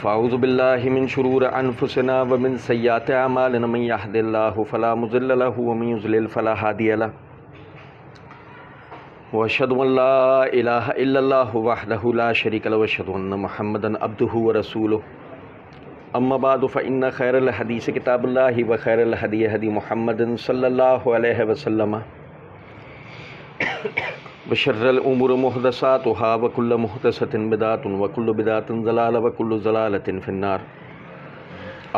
فاعوذ باللہ من شرور انفسنا ومن سیئات اعمالنا من یهد اللہ فلا مضل له ومن یضلل فلا هادی له واشهد ان لا الہ الا اللہ وحدہ لا شریک له واشهد ان محمدا عبدہ ورسولہ اما بعد فان خیر الحدیث کتاب اللہ وخیر الہدی ہدی محمد صلی اللہ علیہ وسلم وشر الامور محدثاتها وكل محدثۃ بدعۃ وكل بدعۃ ضلالہ وكل ضلالۃ فی النار۔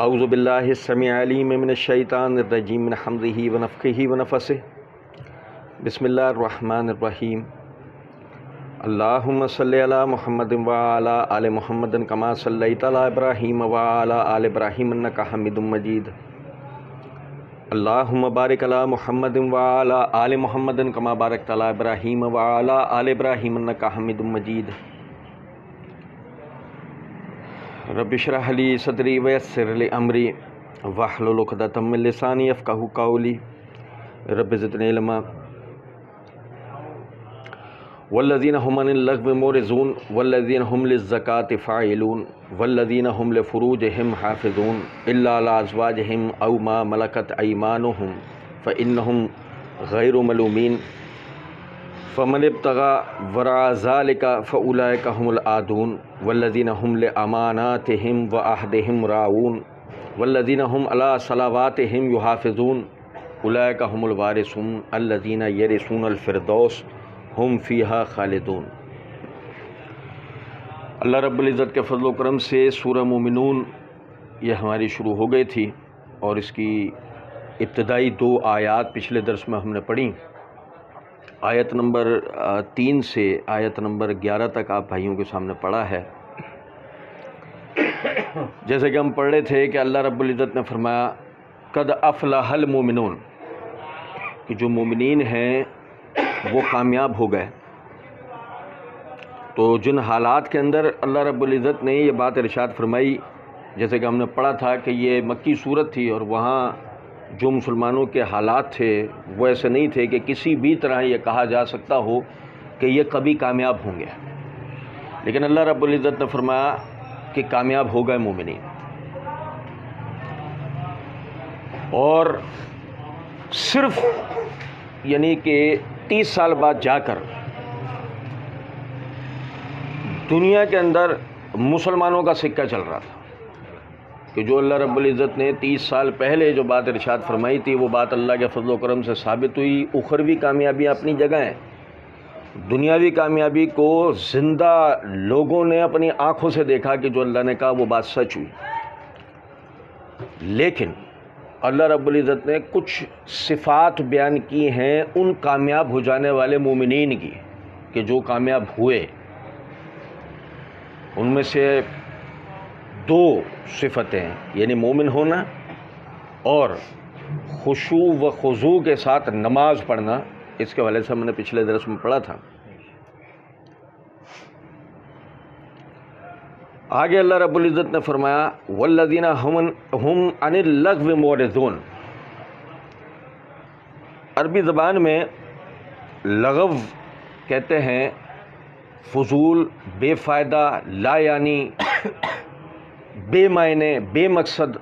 اعوذ باللہ السمیع العلیم من الشیطان الرجیم من حمزہ ونفخہ ونفثہ۔ بسم اللہ الرحمن الرحیم۔ اللہم صلی علی محمد وعلی آل محمد کما صلیت علی ابراہیم وعلی آل ابراہیم انک حمید مجید۔ اللہم بارک علی محمد وعلی آل محمد کما بارکت علی ابراہیم وعلی آل ابراہیم انک حمید مجید۔ رب اشرح لی صدری ویسر لی امری واحلل عقدۃ من لسانی یفقہوا قولی۔ رب زدنی علما۔ والذین هم عن اللغو معرضون والذین هم للزکاة فاعلون والذین هم لفروجهم حافظون الا علی ازواجهم او ما ملکت ایمانهم فانهم غیر ملومین فمن ابتغى وراء ذلك فاولئک هم العادون والذین هم لاماناتهم وعهدهم راعون والذین هم علی صلواتهم یحافظون اولئک هم الوارثون الذین یرثون الفردوس ہم فیہا خالدون۔ اللہ رب العزت کے فضل و کرم سے سورہ مومنون یہ ہماری شروع ہو گئی تھی اور اس کی ابتدائی 2 آیات پچھلے درس میں ہم نے پڑھی۔ آیت نمبر 3 سے آیت نمبر 11 تک آپ بھائیوں کے سامنے پڑھا ہے۔ جیسے کہ ہم پڑھ رہے تھے کہ اللہ رب العزت نے فرمایا قد افلح المومنون، کہ جو مومنین ہیں وہ کامیاب ہو گئے۔ تو جن حالات کے اندر اللہ رب العزت نے یہ بات ارشاد فرمائی، جیسے کہ ہم نے پڑھا تھا کہ یہ مکی صورت تھی اور وہاں جو مسلمانوں کے حالات تھے وہ ایسے نہیں تھے کہ کسی بھی طرح یہ کہا جا سکتا ہو کہ یہ کبھی کامیاب ہوں گے، لیکن اللہ رب العزت نے فرمایا کہ کامیاب ہو گئے مومنین۔ اور صرف یعنی کہ 30 سال بعد جا کر دنیا کے اندر مسلمانوں کا سکہ چل رہا تھا کہ جو اللہ رب العزت نے 30 سال پہلے جو بات ارشاد فرمائی تھی وہ بات اللہ کے فضل و کرم سے ثابت ہوئی۔ اخروی کامیابی اپنی جگہ ہیں، دنیاوی کامیابی کو زندہ لوگوں نے اپنی آنکھوں سے دیکھا کہ جو اللہ نے کہا وہ بات سچ ہوئی۔ لیکن اللہ رب العزت نے کچھ صفات بیان کی ہیں ان کامیاب ہو جانے والے مومنین کی کہ جو کامیاب ہوئے، ان میں سے 2 صفتیں یعنی مومن ہونا اور خشوع و خضوع کے ساتھ نماز پڑھنا۔ اس کے حوالے سے ہم نے پچھلے درس میں پڑھا تھا۔ آگے اللہ رب العزت نے فرمایا والذین هم عن اللغو معرضون۔ عربی زبان میں لغو کہتے ہیں فضول، بے فائدہ، لا یعنی، بے معنی، بے مقصد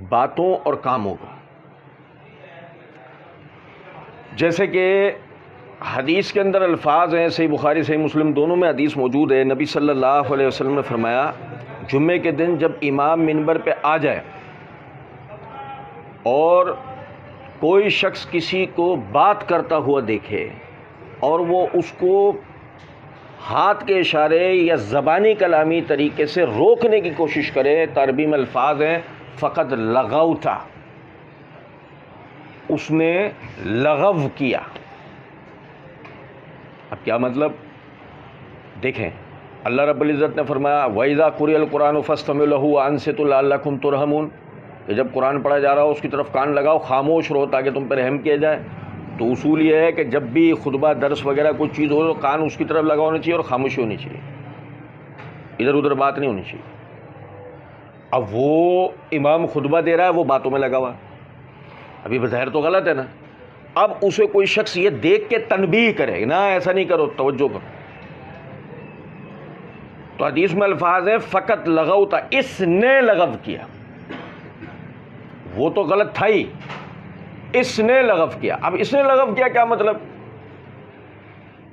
باتوں اور کاموں کو۔ جیسے کہ حدیث کے اندر الفاظ ہیں، صحیح بخاری صحیح مسلم دونوں میں حدیث موجود ہے، نبی صلی اللہ علیہ وسلم نے فرمایا جمعے کے دن جب امام منبر پہ آ جائے اور کوئی شخص کسی کو بات کرتا ہوا دیکھے اور وہ اس کو ہاتھ کے اشارے یا زبانی کلامی طریقے سے روکنے کی کوشش کرے، عربی میں الفاظ ہیں فقط لغوتا، اس نے لغو کیا۔ اب کیا مطلب؟ دیکھیں اللہ رب العزت نے فرمایا وَإِذَا قُرِئَ الْقُرْآنُ فَاسْتَمِعُوا لَهُ وَأَنصِتُوا لَعَلَّكُمْ تُرْحَمُونَ، کہ جب قرآن پڑھا جا رہا ہو اس کی طرف کان لگاؤ، خاموش رہو تاکہ تم پہ رحم کیا جائے۔ تو اصول یہ ہے کہ جب بھی خطبہ درس وغیرہ کوئی چیز ہو تو کان اس کی طرف لگا ہونا چاہیے اور خاموشی ہونی چاہیے، ادھر ادھر بات نہیں ہونی چاہیے۔ اب وہ امام خطبہ دے رہا ہے، وہ باتوں میں لگا ہوا، ابھی بظاہر تو غلط ہے نا۔ اب اسے کوئی شخص یہ دیکھ کے تنبیہ کرے، نہ ایسا نہیں کرو، توجہ کرو، تو حدیث میں الفاظ ہیں فقط لغوتا، اس نے لغو کیا، وہ تو غلط تھا ہی، اس نے لغو کیا۔ اب اس نے لغو کیا کیا مطلب؟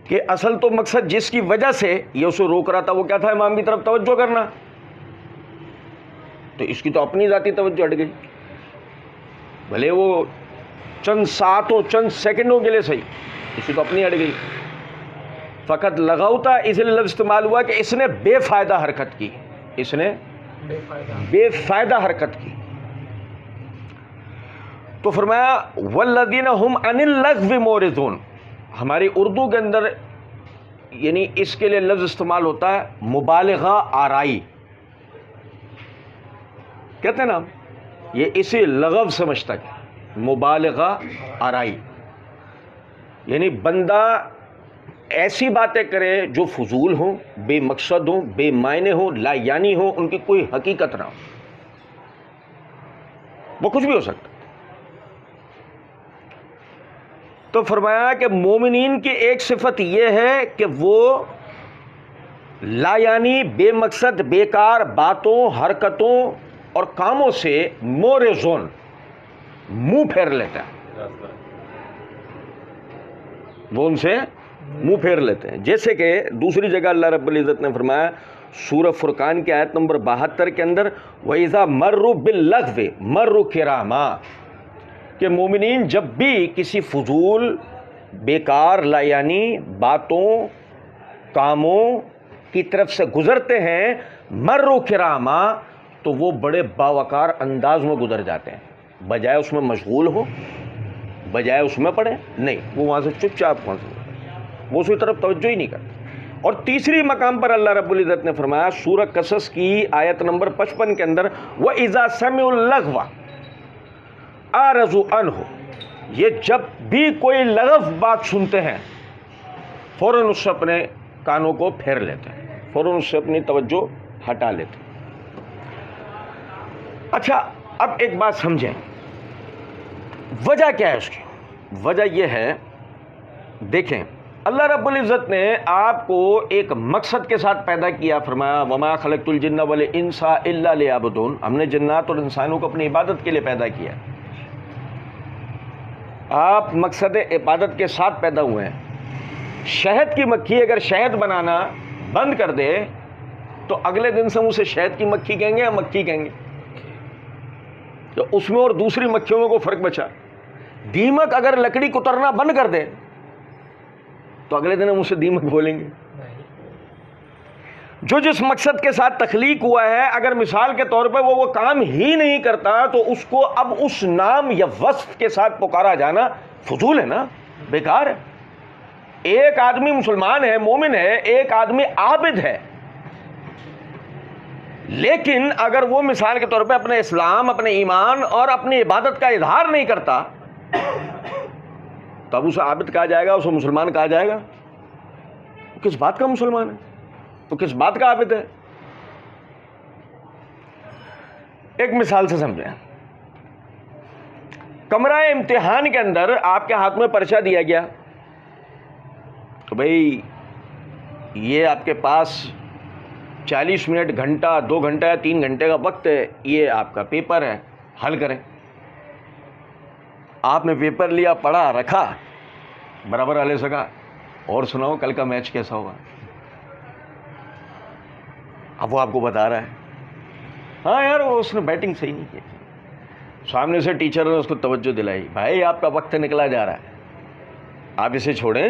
کہ اصل تو مقصد جس کی وجہ سے یہ اسے روک رہا تھا وہ کیا تھا؟ امام کی طرف توجہ کرنا، تو اس کی تو اپنی ذاتی توجہ ہٹ گئی، بھلے وہ چند ساتوں چند سیکنڈوں کے لیے صحیح، اس کی تو اپنی ہٹ گئی۔ فقط لغوتا اس لیے لفظ استعمال ہوا کہ اس نے بے فائدہ حرکت کی، اس نے بے فائدہ حرکت کی۔ تو فرمایا والذین هم عن اللغو معرضون، ہماری اردو کے اندر یعنی اس کے لیے لفظ استعمال ہوتا ہے مبالغہ آرائی، کہتے ہیں نا یہ اسی لغو سے مشتق ہے، مبالغہ آرائی، یعنی بندہ ایسی باتیں کرے جو فضول ہوں، بے مقصد ہوں، بے معنی ہوں، لا یعنی ہوں، ان کی کوئی حقیقت نہ ہو، وہ کچھ بھی ہو سکتا۔ تو فرمایا کہ مومنین کی ایک صفت یہ ہے کہ وہ لا یعنی بے مقصد بیکار باتوں، حرکتوں اور کاموں سے مورزون، منہ پھیر لیتا ہے، وہ ان سے منہ پھیر لیتے ہیں۔ جیسے کہ دوسری جگہ اللہ رب العزت نے فرمایا سورہ فرقان کی آیت نمبر 72 کے اندر وَإِذَا مَرُّوا بِاللَّغْوِ مَرُّوا كِرَامًا، کہ مومنین جب بھی کسی فضول بیکار لا یعنی باتوں کاموں کی طرف سے گزرتے ہیں مَرُّوا كِرَامًا، تو وہ بڑے باوقار انداز میں گزر جاتے ہیں، بجائے اس میں مشغول ہو، بجائے اس میں پڑے، نہیں، وہ وہاں سے چپ چاپ پہنچ، وہ اس کی طرف توجہ ہی نہیں کرتے۔ اور تیسری مقام پر اللہ رب العزت نے فرمایا سورہ قصص کی آیت نمبر 55 کے اندر وَإِذَا سَمِعُوا اللَّغْوَ أَعْرَضُوا عَنْهُ، یہ جب بھی کوئی لغو بات سنتے ہیں فوراً اس سے اپنے کانوں کو پھیر لیتے ہیں، فوراً اس سے اپنی توجہ ہٹا لیتے ہیں۔ اچھا اب ایک بات سمجھیں، وجہ کیا ہے اس کی؟ وجہ یہ ہے، دیکھیں اللہ رب العزت نے آپ کو ایک مقصد کے ساتھ پیدا کیا، فرمایا وَمَا خَلَقْتُ الْجِنَّ وَالْإِنسَ إِلَّا لِيَعْبُدُونَ، ہم نے جنات اور انسانوں کو اپنی عبادت کے لیے پیدا کیا۔ آپ مقصد عبادت کے ساتھ پیدا ہوئے ہیں۔ شہد کی مکھی اگر شہد بنانا بند کر دے تو اگلے دن سے اسے شہد کی مکھی کہیں گے یا مکھی کہیں گے؟ تو اس میں اور دوسری مکھیوں میں کوئی فرق بچا؟ دیمک اگر لکڑی کترنا بند کر دے تو اگلے دن ہم اسے دیمک بولیں گے؟ جو جس مقصد کے ساتھ تخلیق ہوا ہے اگر مثال کے طور پہ وہ کام ہی نہیں کرتا تو اس کو اب اس نام یا وصف کے ساتھ پکارا جانا فضول ہے نا، بیکار ہے۔ ایک آدمی مسلمان ہے، مومن ہے، ایک آدمی عابد ہے، لیکن اگر وہ مثال کے طور پہ اپنے اسلام، اپنے ایمان اور اپنی عبادت کا اظہار نہیں کرتا تو اب اسے عابد کہا جائے گا، اسے مسلمان کہا جائے گا؟ کس بات کا مسلمان ہے؟ تو کس بات کا عابد ہے؟ ایک مثال سے سمجھیں، کمرہ امتحان کے اندر آپ کے ہاتھ میں پرچہ دیا گیا تو بھئی یہ آپ کے پاس 40 منٹ، گھنٹہ، 2 گھنٹہ یا 3 گھنٹے کا وقت ہے، یہ آپ کا پیپر ہے، حل کریں۔ آپ نے پیپر لیا، پڑھا، رکھا، برابر والے سے کہا اور سناؤ کل کا میچ کیسا ہوگا؟ اب وہ آپ کو بتا رہا ہے ہاں یار وہ اس نے بیٹنگ صحیح نہیں کی۔ سامنے سے ٹیچر نے اس کو توجہ دلائی، بھائی آپ کا وقت نکلا جا رہا ہے، آپ اسے چھوڑیں،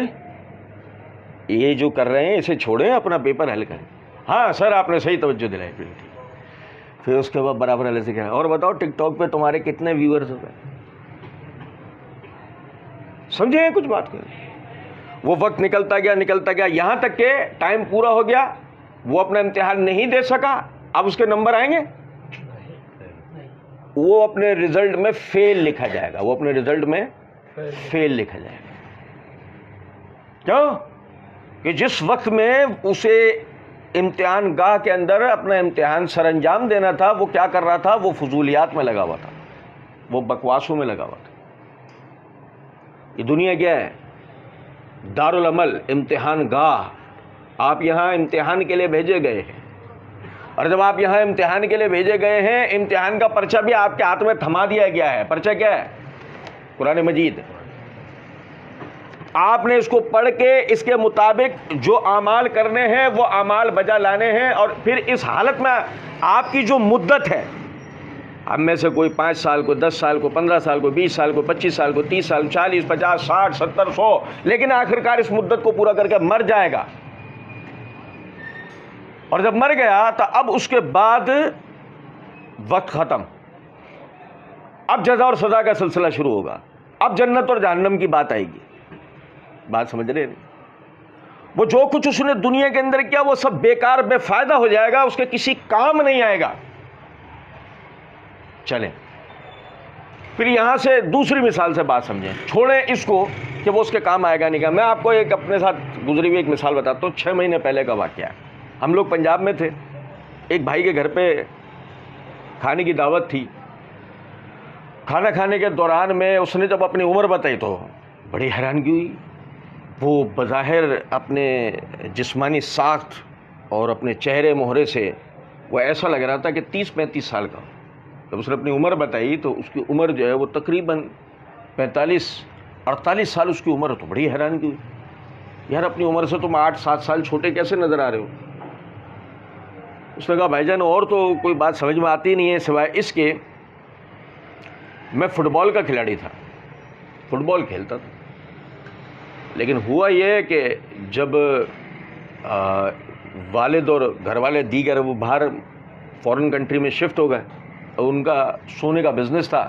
یہ جو کر رہے ہیں اسے چھوڑیں، اپنا پیپر حل کریں۔ ہاں سر آپ نے صحیح توجہ دلائی، پھر اس کے بعد برابر والے سے کہا اور بتاؤ ٹک ٹاک پہ تمہارے کتنے ویورز ہو گئے؟ سمجھیں کچھ بات کریں۔ وہ وقت نکلتا گیا یہاں تک کہ ٹائم پورا ہو گیا، وہ اپنا امتحان نہیں دے سکا، اب اس کے نمبر آئیں گے؟ وہ اپنے رزلٹ میں فیل لکھا جائے گا، وہ اپنے رزلٹ میں فیل لکھا جائے گا۔ کیوں؟ کہ جس وقت میں اسے امتحان گاہ کے اندر اپنا امتحان سر انجام دینا تھا وہ کیا کر رہا تھا؟ وہ فضولیات میں لگا ہوا تھا، وہ بکواسوں میں لگا ہوا تھا۔ یہ دنیا کیا ہے؟ دارالعمل، امتحان گاہ۔ آپ یہاں امتحان کے لیے بھیجے گئے ہیں، اور جب آپ یہاں امتحان کے لیے بھیجے گئے ہیں، امتحان کا پرچہ بھی آپ کے ہاتھ میں تھما دیا گیا ہے. پرچہ کیا ہے؟ قرآن مجید. آپ نے اس کو پڑھ کے اس کے مطابق جو اعمال کرنے ہیں وہ اعمال بجا لانے ہیں. اور پھر اس حالت میں آپ کی جو مدت ہے، ہم میں سے کوئی 5 سال کو، 10 سال کو، 15 سال کو، 20 سال کو، 25 سال کو، 30 سال، 40، 50، 60، 70، 100، لیکن آخرکار اس مدت کو پورا کر کے مر جائے گا. اور جب مر گیا تو اب اس کے بعد وقت ختم. اب جزا اور سزا کا سلسلہ شروع ہوگا. اب جنت اور جہنم کی بات آئے گی. بات سمجھ رہے ہیں؟ وہ جو کچھ اس نے دنیا کے اندر کیا وہ سب بیکار بے فائدہ ہو جائے گا، اس کے کسی کام نہیں آئے گا. چلیں پھر یہاں سے دوسری مثال سے بات سمجھیں. چھوڑیں اس کو کہ وہ اس کے کام آئے گا نہیں گا. میں آپ کو ایک اپنے ساتھ گزری ہوئی ایک مثال بتاتا ہوں. 6 مہینے پہلے کا واقعہ ہے. ہم لوگ پنجاب میں تھے، ایک بھائی کے گھر پہ کھانے کی دعوت تھی. کھانا کھانے کے دوران میں اس نے جب اپنی عمر بتائی تو بڑی حیرانگی ہوئی. وہ بظاہر اپنے جسمانی ساخت اور اپنے چہرے مہرے سے وہ ایسا لگ رہا تھا کہ 30-35 سال کا. جب اس نے اپنی عمر بتائی تو اس کی عمر جو ہے وہ تقریباً 45-48 سال اس کی عمر. تو بڑی حیرانگی ہوئی، یار اپنی عمر سے تم 8-7 سال چھوٹے کیسے نظر آ رہے ہو؟ اس نے کہا بھائی جان اور تو کوئی بات سمجھ میں آتی نہیں ہے سوائے اس کے میں فٹ بال کا کھلاڑی تھا، فٹ بال کھیلتا تھا. لیکن ہوا یہ کہ جب والد اور گھر والے دیگر وہ باہر فورن کنٹری میں شفٹ ہو گئے اور ان کا سونے کا بزنس تھا،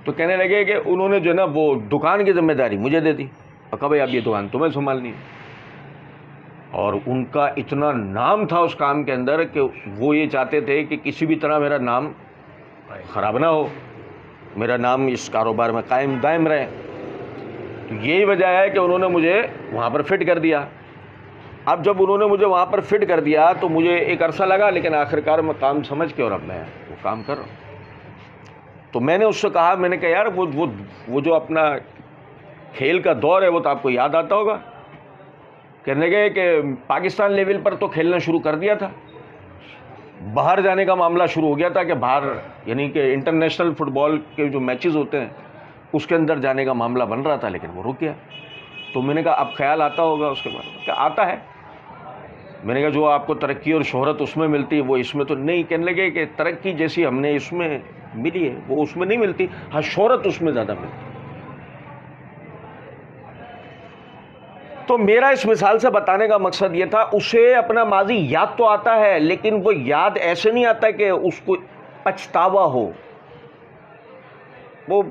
تو کہنے لگے کہ انہوں نے جو ہے نا وہ دکان کی ذمہ داری مجھے دے دی اور کہا بھائی اب یہ دکان تمہیں سنبھالنی ہے. اور ان کا اتنا نام تھا اس کام کے اندر کہ وہ یہ چاہتے تھے کہ کسی بھی طرح میرا نام خراب نہ ہو، میرا نام اس کاروبار میں قائم دائم رہے. تو یہی وجہ ہے کہ انہوں نے مجھے وہاں پر فٹ کر دیا. اب جب انہوں نے مجھے وہاں پر فٹ کر دیا تو مجھے ایک عرصہ لگا، لیکن آخرکار میں کام سمجھ کے اور اب میں وہ کام کر رہا ہوں. تو میں نے اس سے کہا، میں نے کہا یار وہ جو اپنا کھیل کا دور ہے وہ تو آپ کو یاد آتا ہوگا. کہنے گئے کہ پاکستان لیول پر تو کھیلنا شروع کر دیا تھا، باہر جانے کا معاملہ شروع ہو گیا تھا کہ باہر یعنی کہ انٹرنیشنل فٹ بال کے جو میچز ہوتے ہیں اس کے اندر جانے کا معاملہ بن رہا تھا، لیکن وہ رک گیا. تو میں نے کہا اب خیال آتا ہوگا اس کے بارے میں؟ کہ آتا ہے. میں نے کہا جو آپ کو ترقی اور شہرت اس میں ملتی ہے وہ اس میں تو نہیں. کہنے لگے کہ ترقی جیسی ہم نے اس میں ملی ہے وہ اس میں نہیں ملتی، ہاں شہرت اس میں زیادہ ملتی. تو میرا اس مثال سے بتانے کا مقصد یہ تھا، اسے اپنا ماضی یاد تو آتا ہے لیکن وہ یاد ایسے نہیں آتا کہ اس کو پچھتاوا ہو. وہ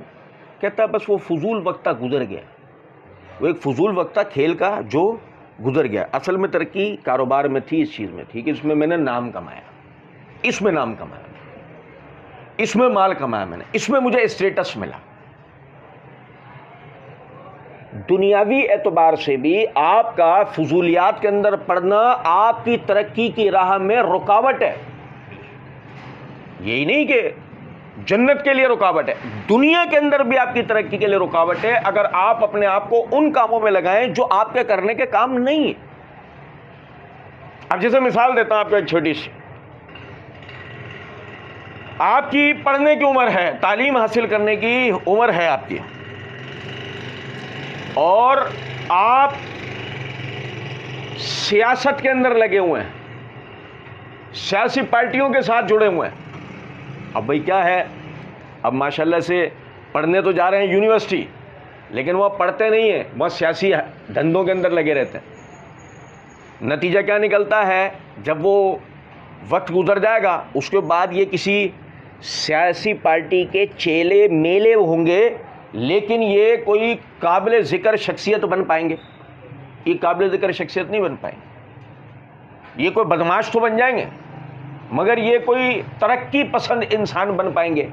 کہتا ہے بس وہ فضول وقت تھا گزر گیا، وہ ایک فضول وقت تھا کھیل کا جو گزر گیا. اصل میں ترقی کاروبار میں تھی، اس چیز میں تھی کہ اس میں میں نے نام کمایا، اس میں نام کمایا، اس میں مال کمایا میں نے، اس میں مجھے اسٹیٹس ملا. دنیاوی اعتبار سے بھی آپ کا فضولیات کے اندر پڑنا آپ کی ترقی کی راہ میں رکاوٹ ہے. یہی نہیں کہ جنت کے لیے رکاوٹ ہے، دنیا کے اندر بھی آپ کی ترقی کے لیے رکاوٹ ہے اگر آپ اپنے آپ کو ان کاموں میں لگائیں جو آپ کے کرنے کے کام نہیں ہیں. اب جیسے مثال دیتا ہوں آپ کو ایک چھوٹی سی. آپ کی پڑھنے کی عمر ہے، تعلیم حاصل کرنے کی عمر ہے آپ کی، اور آپ سیاست کے اندر لگے ہوئے ہیں، سیاسی پارٹیوں کے ساتھ جڑے ہوئے ہیں. اب بھائی کیا ہے، اب ماشاءاللہ سے پڑھنے تو جا رہے ہیں یونیورسٹی، لیکن وہ پڑھتے نہیں ہیں، وہ سیاسی دھندوں کے اندر لگے رہتے ہیں. نتیجہ کیا نکلتا ہے، جب وہ وقت گزر جائے گا اس کے بعد یہ کسی سیاسی پارٹی کے چیلے میلے ہوں گے، لیکن یہ کوئی قابل ذکر شخصیت بن پائیں گے؟ یہ قابل ذکر شخصیت نہیں بن پائیں گے. یہ کوئی بدماش تو بن جائیں گے مگر یہ کوئی ترقی پسند انسان بن پائیں گے؟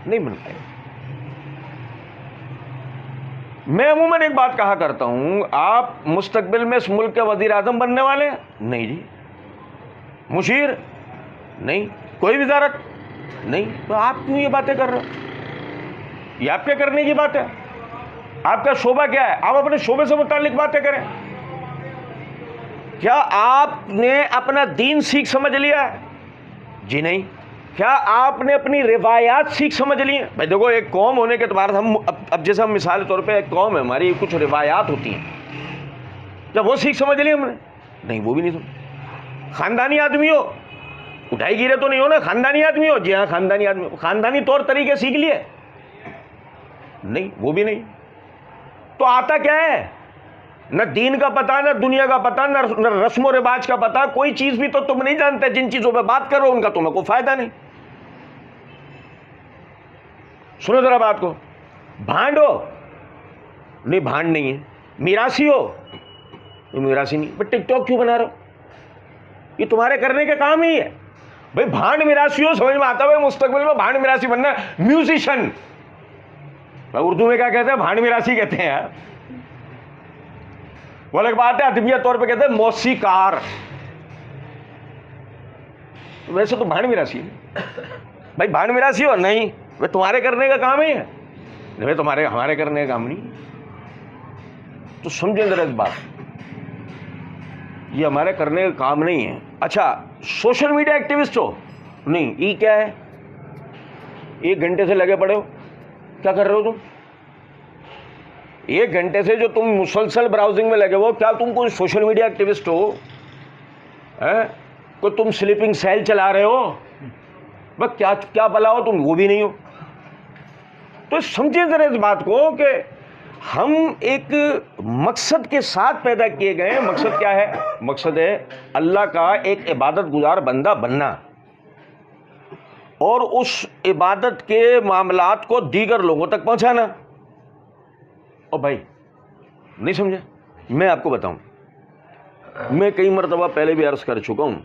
نہیں بن پائیں گے. میں عموماً ایک بات کہا کرتا ہوں، آپ مستقبل میں اس ملک کے وزیر اعظم بننے والے ہیں؟ نہیں جی. مشیر؟ نہیں. کوئی وزارت؟ نہیں. تو آپ کیوں یہ باتیں کر رہے ہو؟ یہ آپ کے کرنے کی بات ہے. آپ کا شعبہ کیا ہے؟ آپ اپنے شعبے سے متعلق باتیں کریں. کیا آپ نے اپنا دین سیکھ سمجھ لیا ہے؟ جی نہیں. کیا آپ نے اپنی روایات سیکھ سمجھ لی ہیں؟ بھائی دیکھو، ایک قوم ہونے کے اعتبار سے ہم اب جیسے ہم مثال کے طور پہ ایک قوم ہے ہماری، کچھ روایات ہوتی ہیں، کیا وہ سیکھ سمجھ لی ہم نے؟ نہیں، وہ بھی نہیں سمجھ. خاندانی آدمی ہو، اٹھائی گیرے تو نہیں ہو نا، خاندانی آدمی ہو. جی ہاں خاندانی آدمی ہو. خاندانی طور طریقے سیکھ لیے؟ نہیں، وہ بھی نہیں. تو آتا کیا ہے؟ نہ دین کا پتہ، نہ دنیا کا پتہ، نہ رسم و رواج کا پتہ. کوئی چیز بھی تو تم نہیں جانتے. جن چیزوں پہ بات کرو ان کا تمہیں کوئی فائدہ نہیں. سنو ذرا بات کو. بھانڈ ہو؟ نہیں، بھانڈ نہیں ہے. میراثی ہو؟ میراثی نہیں. بٹ ٹک ٹاک کیوں بنا رہے ہو؟ یہ تمہارے کرنے کے کام ہی ہے. بھائی بھانڈ میراثی ہو سمجھ میں آتا ہے، مستقبل میں بھانڈ میراثی بننا ہے. میوزیشن، اردو میں کیا کہتے ہیں؟ بھانڈ میراثی کہتے ہیں یار. وہ الگ بات ہے، ادبیہ طور پہ کہتے ہیں موسیقار. ویسے تو بھانڈ میراثی ہے. بھائی بھانڈ میراثی ہو؟ نہیں. وہ تمہارے کرنے کا کام ہی ہے. نہیں، تمہارے ہمارے کرنے کا کام نہیں. تو سمجھیں ذرا اس بات، یہ ہمارے کرنے کا کام نہیں ہے. اچھا، سوشل میڈیا ایکٹیوسٹ ہو؟ نہیں. یہ کیا ہے؟ 1 گھنٹے سے لگے پڑے ہو. کیا کر رہے ہو تم؟ 1 گھنٹے سے جو تم مسلسل براؤزنگ میں لگے ہو، کیا تم کوئی سوشل میڈیا ایکٹیوسٹ ہو؟ کوئی تم سلیپنگ سیل چلا رہے ہو؟ بس کیا بلا ہو تم؟ وہ بھی نہیں ہو. تو سمجھیں ذرا اس بات کو کہ ہم ایک مقصد کے ساتھ پیدا کیے گئے ہیں. مقصد کیا ہے؟ مقصد ہے اللہ کا ایک عبادت گزار بندہ بننا، اور اس عبادت کے معاملات کو دیگر لوگوں تک پہنچانا. اور بھائی نہیں سمجھے؟ میں آپ کو بتاؤں، میں کئی مرتبہ پہلے بھی عرض کر چکا ہوں،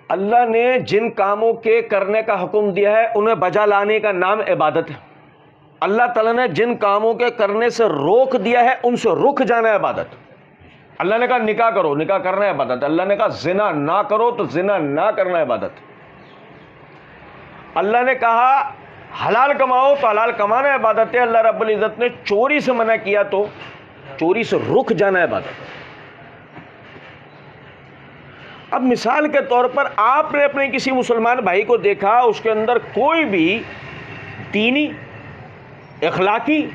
اللہ نے جن کاموں کے کرنے کا حکم دیا ہے انہیں بجا لانے کا نام عبادت ہے. اللہ تعالیٰ نے جن کاموں کے کرنے سے روک دیا ہے ان سے رک جانا ہے عبادت. اللہ نے کہا نکاح کرو، نکاح کرنا ہے عبادت. اللہ نے کہا زنا نہ کرو، تو زنا نہ کرنا ہے عبادت. اللہ نے کہا حلال کماؤ، تو حلال کمانا ہے عبادت ہے. اللہ رب العزت نے چوری سے منع کیا تو چوری سے رک جانا ہے عبادت. اب مثال کے طور پر آپ نے اپنے کسی مسلمان بھائی کو دیکھا، اس کے اندر کوئی بھی دینی، اخلاقی،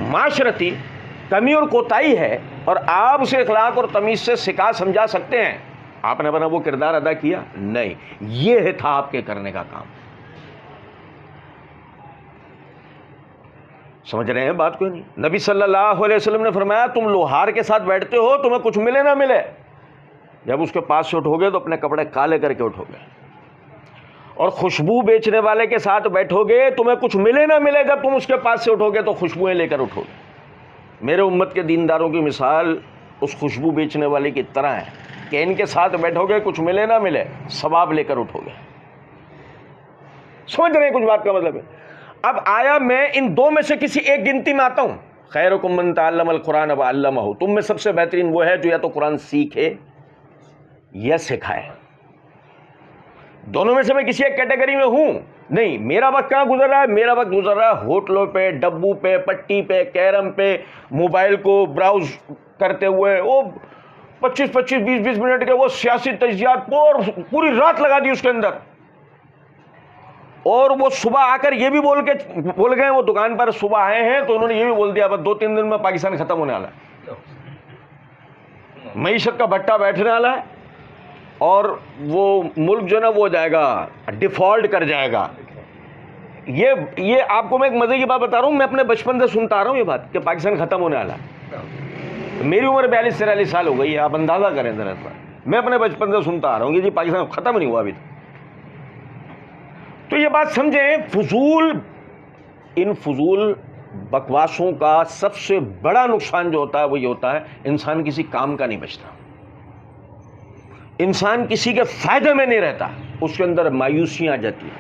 معاشرتی کمی اور کوتاہی ہے، اور آپ اسے اخلاق اور تمیز سے سکھا سمجھا سکتے ہیں، آپ نے اپنا وہ کردار ادا کیا؟ نہیں. یہ تھا آپ کے کرنے کا کام. سمجھ رہے ہیں بات کو؟ نہیں. نبی صلی اللہ علیہ وسلم نے فرمایا تم لوہار کے ساتھ بیٹھتے ہو، تمہیں کچھ ملے نہ ملے، جب اس کے پاس سے اٹھو گے تو اپنے کپڑے کالے کر کے اٹھو گے. اور خوشبو بیچنے والے کے ساتھ بیٹھو گے، تمہیں کچھ ملے نہ ملے، جب تم اس کے پاس سے اٹھو گے تو خوشبوئیں لے کر اٹھو گے. میرے امت کے دینداروں کی مثال اس خوشبو بیچنے والے کی طرح ہے کہ ان کے ساتھ بیٹھو گے، کچھ ملے نہ ملے، ثواب لے کر اٹھو گے. سمجھ رہے ہیں کچھ بات کا مطلب ہے؟ اب آیا میں ان دو میں سے کسی ایک گنتی میں آتا ہوں. خیرکم من تعلم القرآن وعلمہ، تم میں سب سے بہترین وہ ہے جو یا تو قرآن سیکھے یا سکھائے. دونوں میں سے میں کسی ایک کیٹیگری میں ہوں نہیں. میرا وقت کہاں گزر رہا ہے؟ میرا وقت گزر رہا ہے ہوٹلوں پہ، ڈبو پہ، پٹی پہ، کیرم پہ، موبائل کو براؤز کرتے ہوئے. وہ 25-20 منٹ کے وہ سیاسی تجزیات پوری رات لگا دی اس کے اندر. اور وہ صبح آ کر یہ بھی بول گئے، وہ دکان پر صبح آئے ہیں تو انہوں نے یہ بھی بول دیا بس 2-3 دن میں پاکستان ختم ہونے والا ہے، معیشت کا بھٹا بیٹھنے والا ہے، اور وہ ملک جو ہے نا وہ جائے گا، ڈیفالٹ کر جائے گا. یہ آپ کو میں ایک مزے کی بات بتا رہا ہوں، میں اپنے بچپن سے سنتا آ رہا ہوں یہ بات کہ پاکستان ختم ہونے والا ہے. میری عمر 42-43 سال ہو گئی ہے، آپ اندازہ کریں ذرا. میں اپنے بچپن سے سنتا آ رہا ہوں کہ جی پاکستان ختم نہیں ہوا ابھی تک. تو یہ بات سمجھیں، ان فضول بکواسوں کا سب سے بڑا نقصان جو ہوتا ہے وہ یہ ہوتا ہے انسان کسی کام کا نہیں بچتا، انسان کسی کے فائدے میں نہیں رہتا، اس کے اندر مایوسیاں آ جاتی ہیں،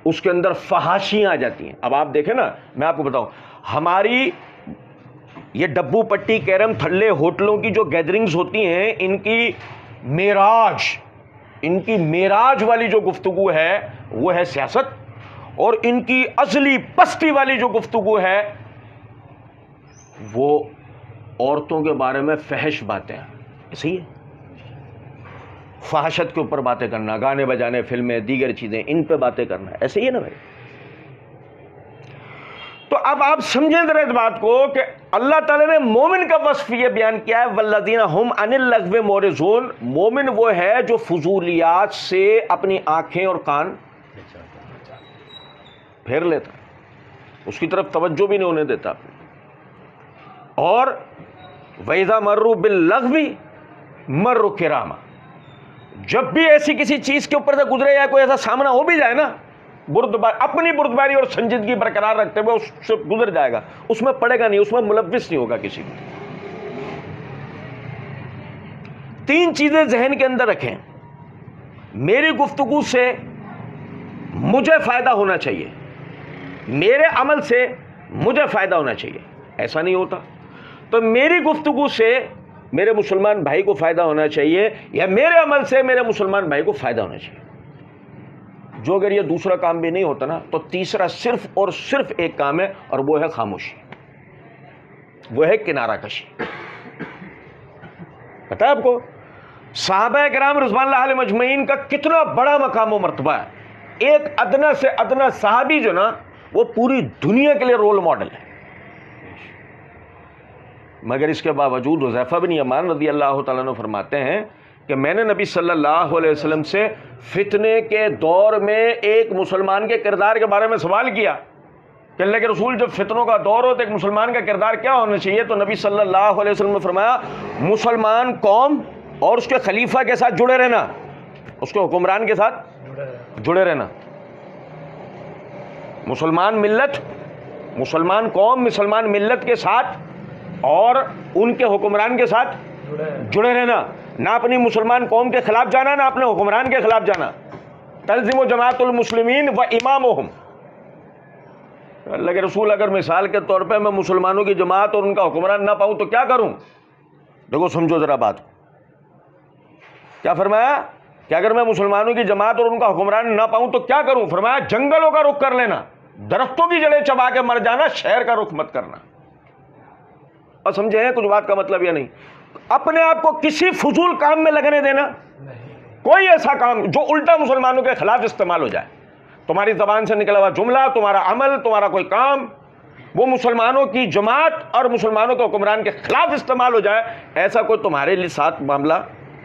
اس کے اندر فحاشیاں آ جاتی ہیں. اب آپ دیکھیں نا، میں آپ کو بتاؤں، ہماری یہ ڈبو پٹی، کیرم، تھلے، ہوٹلوں کی جو گیدرنگز ہوتی ہیں، ان کی معراج والی جو گفتگو ہے وہ ہے سیاست، اور ان کی اصلی پستی والی جو گفتگو ہے وہ عورتوں کے بارے میں فحش باتیں ہیں. ایسے ہی ہے. فحاشت کے اوپر باتیں کرنا، گانے بجانے، فلمیں، دیگر چیزیں، ان پہ باتیں کرنا، ایسے ہی ہے نا بھائی. تو اب آپ سمجھیں ذرا اس بات کو کہ اللہ تعالیٰ نے مومن کا وصف یہ بیان کیا ہے والذین هم عن اللغو معرضون. مومن وہ ہے جو فضولیات سے اپنی آنکھیں اور کان پھیر لیتا، اس کی طرف توجہ بھی نہیں ہونے دیتا. اور وَإِذَا مَرُّوا بِاللَّغْوِ مَرُّوا كِرَامًا. جب بھی ایسی کسی چیز کے اوپر سے گزرے یا کوئی ایسا سامنا ہو بھی جائے نا، اپنی بردباری اور سنجیدگی برقرار رکھتے ہوئے اس سے گزر جائے گا، اس میں پڑے گا نہیں، اس میں ملوث نہیں ہوگا کسی کو. 3 چیزیں ذہن کے اندر رکھیں. میری گفتگو سے مجھے فائدہ ہونا چاہیے، میرے عمل سے مجھے فائدہ ہونا چاہیے. ایسا نہیں ہوتا تو میری گفتگو سے میرے مسلمان بھائی کو فائدہ ہونا چاہیے یا میرے عمل سے میرے مسلمان بھائی کو فائدہ ہونا چاہیے. جو اگر یہ دوسرا کام بھی نہیں ہوتا نا تو تیسرا صرف اور صرف ایک کام ہے، اور وہ ہے خاموشی، وہ ہے کنارہ کشی. پتہ ہے آپ کو صحابہ کرام رضوان اللہ علیہ مجمعین کا کتنا بڑا مقام و مرتبہ ہے. ایک ادنا سے ادنا صحابی جو نا وہ پوری دنیا کے لیے رول ماڈل ہے. مگر اس کے باوجود حذیفہ بن یمان رضی اللہ تعالیٰ عنہ فرماتے ہیں کہ میں نے نبی صلی اللہ علیہ وسلم سے فتنے کے دور میں ایک مسلمان کے کردار کے بارے میں سوال کیا کہ اللہ کے رسول جب فتنوں کا دور ہو تو ایک مسلمان کا کردار کیا ہونا چاہیے. تو نبی صلی اللہ علیہ وسلم نے فرمایا مسلمان قوم اور اس کے خلیفہ کے ساتھ جڑے رہنا، اس کے حکمران کے ساتھ جڑے رہنا. مسلمان ملت، مسلمان قوم، مسلمان ملت کے ساتھ اور ان کے حکمران کے ساتھ جڑے رہنا، نہ اپنی مسلمان قوم کے خلاف جانا، نہ اپنے حکمران کے خلاف جانا. تلزم جماعت المسلمین و امامہم. اللہ کے رسول اگر مثال کے طور پہ میں مسلمانوں کی جماعت اور ان کا حکمران نہ پاؤں تو کیا کروں؟ دیکھو سمجھو ذرا بات. کیا فرمایا کہ اگر میں مسلمانوں کی جماعت اور ان کا حکمران نہ پاؤں تو کیا کروں؟ فرمایا جنگلوں کا رخ کر لینا، درختوں کی جڑیں چبا کے مر جانا، شہر کا رخ مت کرنا. اور سمجھے ہیں کچھ بات کا مطلب یہ نہیں اپنے آپ کو کسی فضول کام میں لگنے دینا، کوئی ایسا کام جو الٹا مسلمانوں کے خلاف استعمال ہو جائے. تمہاری زبان سے نکلا ہوا جملہ، تمہارا عمل، تمہارا کوئی کام وہ مسلمانوں کی جماعت اور مسلمانوں کے حکمران کے خلاف استعمال ہو جائے، ایسا کوئی تمہارے لیے ساتھ معاملہ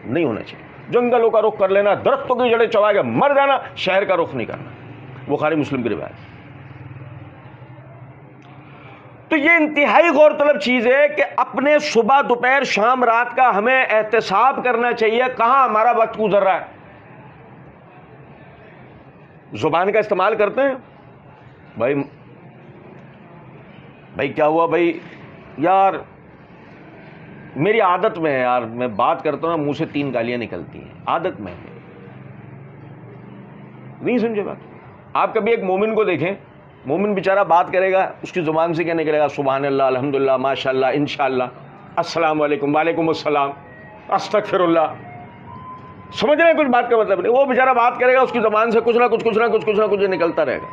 نہیں ہونا چاہیے. جنگلوں کا رخ کر لینا، درختوں کی جڑیں چبا کے مر جانا، شہر کا رخ نہیں کرنا. بخاری مسلم کی روایت. تو یہ انتہائی غور طلب چیز ہے کہ اپنے صبح دوپہر شام رات کا ہمیں احتساب کرنا چاہیے کہاں ہمارا وقت گزر رہا ہے. زبان کا استعمال کرتے ہیں بھائی کیا ہوا بھائی، یار میری عادت میں ہے یار، میں بات کرتا ہوں منہ سے 3 گالیاں نکلتی ہیں، عادت میں ہے. نہیں سمجھے بات؟ آپ کبھی ایک مومن کو دیکھیں، مومن بیچارہ بات کرے گا، اس کی زبان سے کیا نکلے گا؟ سبحان اللہ، الحمدللہ، ماشاء اللہ، انشاءاللہ، السلام علیکم، وعلیکم السلام، استغفر اللہ. سمجھ رہے ہیں کچھ بات کا مطلب نہیں. وہ بیچارہ بات کرے گا، اس کی زبان سے کچھ نہ کچھ نکلتا رہے گا.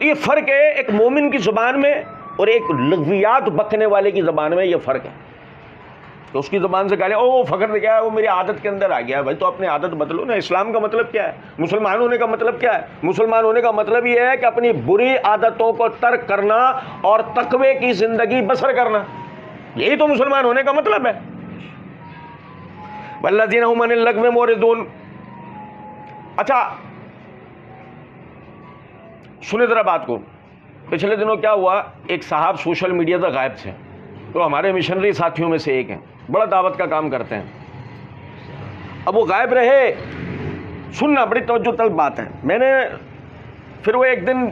یہ فرق ہے ایک مومن کی زبان میں اور ایک لغویات بکنے والے کی زبان میں. یہ فرق ہے. تو اس کی زبان سے گالیاں، وہ فخر کیا ہے، وہ میری عادت کے اندر آ گیا ہے. بھائی تو اپنی عادت بدلو نا. اسلام کا مطلب کیا ہے؟ مسلمان ہونے کا مطلب کیا ہے؟ مسلمان ہونے کا مطلب یہ ہے کہ اپنی بری عادتوں کو ترک کرنا اور تقوی کی زندگی بسر کرنا. یہی تو مسلمان ہونے کا مطلب ہے. والذین هم عن اللغو معرضون. اچھا سنیں ذرا بات کو. پچھلے دنوں کیا ہوا، ایک صاحب سوشل میڈیا سے غائب تھے. تو ہمارے مشنری ساتھیوں میں سے ایک ہیں، بڑا دعوت کا کام کرتے ہیں. اب وہ غائب رہے، سننا بڑی توجہ طلب بات ہے. میں نے پھر وہ ایک دن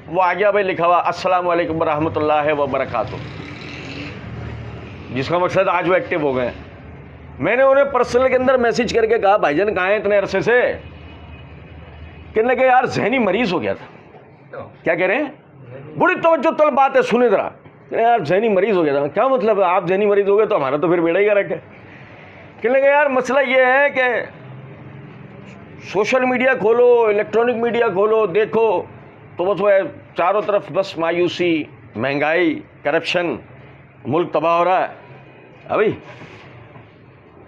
وہ آ گیا، بھائی لکھا ہوا السلام علیکم ورحمۃ اللہ وبرکاتہ، جس کا مقصد آج وہ ایکٹیو ہو گئے. میں نے انہیں پرسنل کے اندر میسج کر کے کہا بھائی جان کہاں ہیں اتنے عرصے سے؟ کہنے لگے یار ذہنی مریض ہو گیا تھا. کیا کہہ رہے ہیں؟ بڑی توجہ طلب بات ہے، سنیں ذرا. یار ذہنی مریض ہو گیا تھا. کیا مطلب ہے؟ آپ ذہنی مریض ہو گئے تو ہمارا تو پھر بیڑا ہی کا رکھے. کہنے لگے یار مسئلہ یہ ہے کہ سوشل میڈیا کھولو، الیکٹرانک میڈیا کھولو، دیکھو تو بس وہ چاروں طرف بس مایوسی، مہنگائی، کرپشن، ملک تباہ ہو رہا ہے. ابھی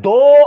$2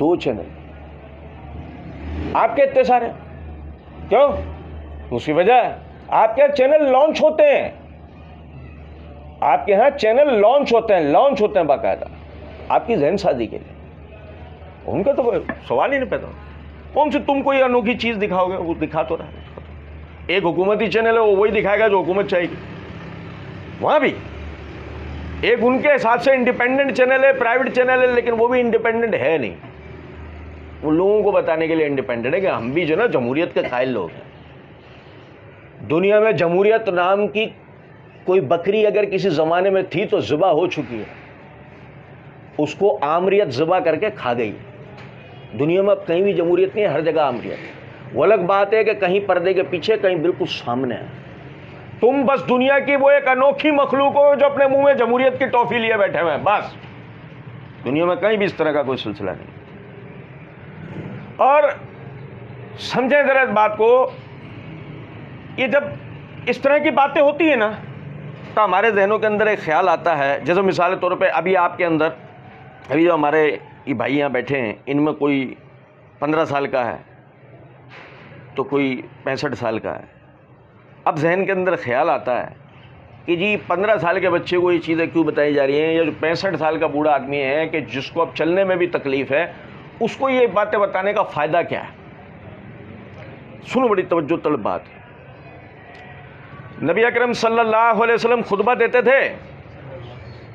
2 چینل آپ کے اتنے سارے کیوں؟ اس کی وجہ آپ کے چینل لانچ ہوتے ہیں، آپ کے یہاں چینل لانچ ہوتے ہیں باقاعدہ آپ کی ذہن سازی کے لیے. ان کا تو سوال ہی نہیں پیدا. کون سی تم کوئی انوکھی چیز دکھاؤ گے؟ وہ دکھا تو رہا ہے. ایک حکومتی چینل ہے وہ وہی دکھائے گا جو حکومت چاہے گی. وہاں بھی ایک ان کے حساب سے انڈیپینڈنٹ چینل ہے، پرائیویٹ چینل ہے، لیکن وہ بھی انڈیپینڈنٹ ہے نہیں. وہ لوگوں کو بتانے کے لیے انڈیپینڈنٹ ہے کہ ہم بھی جو نا جمہوریت کے قائل لوگ ہیں. دنیا میں جمہوریت نام کی کوئی بکری اگر کسی زمانے میں تھی تو ذبح ہو چکی ہے، اس کو آمریت ذبح کر کے کھا گئی. دنیا میں اب کہیں بھی جمہوریت نہیں ہے، ہر جگہ آمریت ہے. وہ الگ بات ہے کہ کہیں پردے کے پیچھے، کہیں بالکل سامنے ہے. تم بس دنیا کی وہ ایک انوکھی مخلوق ہو جو اپنے منہ میں جمہوریت کی ٹافی لیے بیٹھے ہوئے ہیں. بس دنیا میں کہیں بھی اس طرح کا کوئی سلسلہ نہیں. اور سمجھیں ذرا اس بات کو، یہ جب اس طرح کی باتیں ہوتی ہیں نا تو ہمارے ذہنوں کے اندر ایک خیال آتا ہے. جیسے مثال کے طور پہ ابھی آپ کے اندر، ابھی جو ہمارے یہ بھائی یہاں بیٹھے ہیں، ان میں کوئی 15 سال کا ہے تو کوئی 65 سال کا ہے. اب ذہن کے اندر خیال آتا ہے کہ جی 15 سال کے بچے کو یہ چیزیں کیوں بتائی جا رہی ہیں، یا جو 65 سال کا بوڑھا آدمی ہے کہ جس کو اب چلنے میں بھی تکلیف ہے، اس کو یہ باتیں بتانے کا فائدہ کیا ہے؟ سنو، بڑی توجہ طلب بات. نبی اکرم صلی اللہ علیہ وسلم خطبہ دیتے تھے،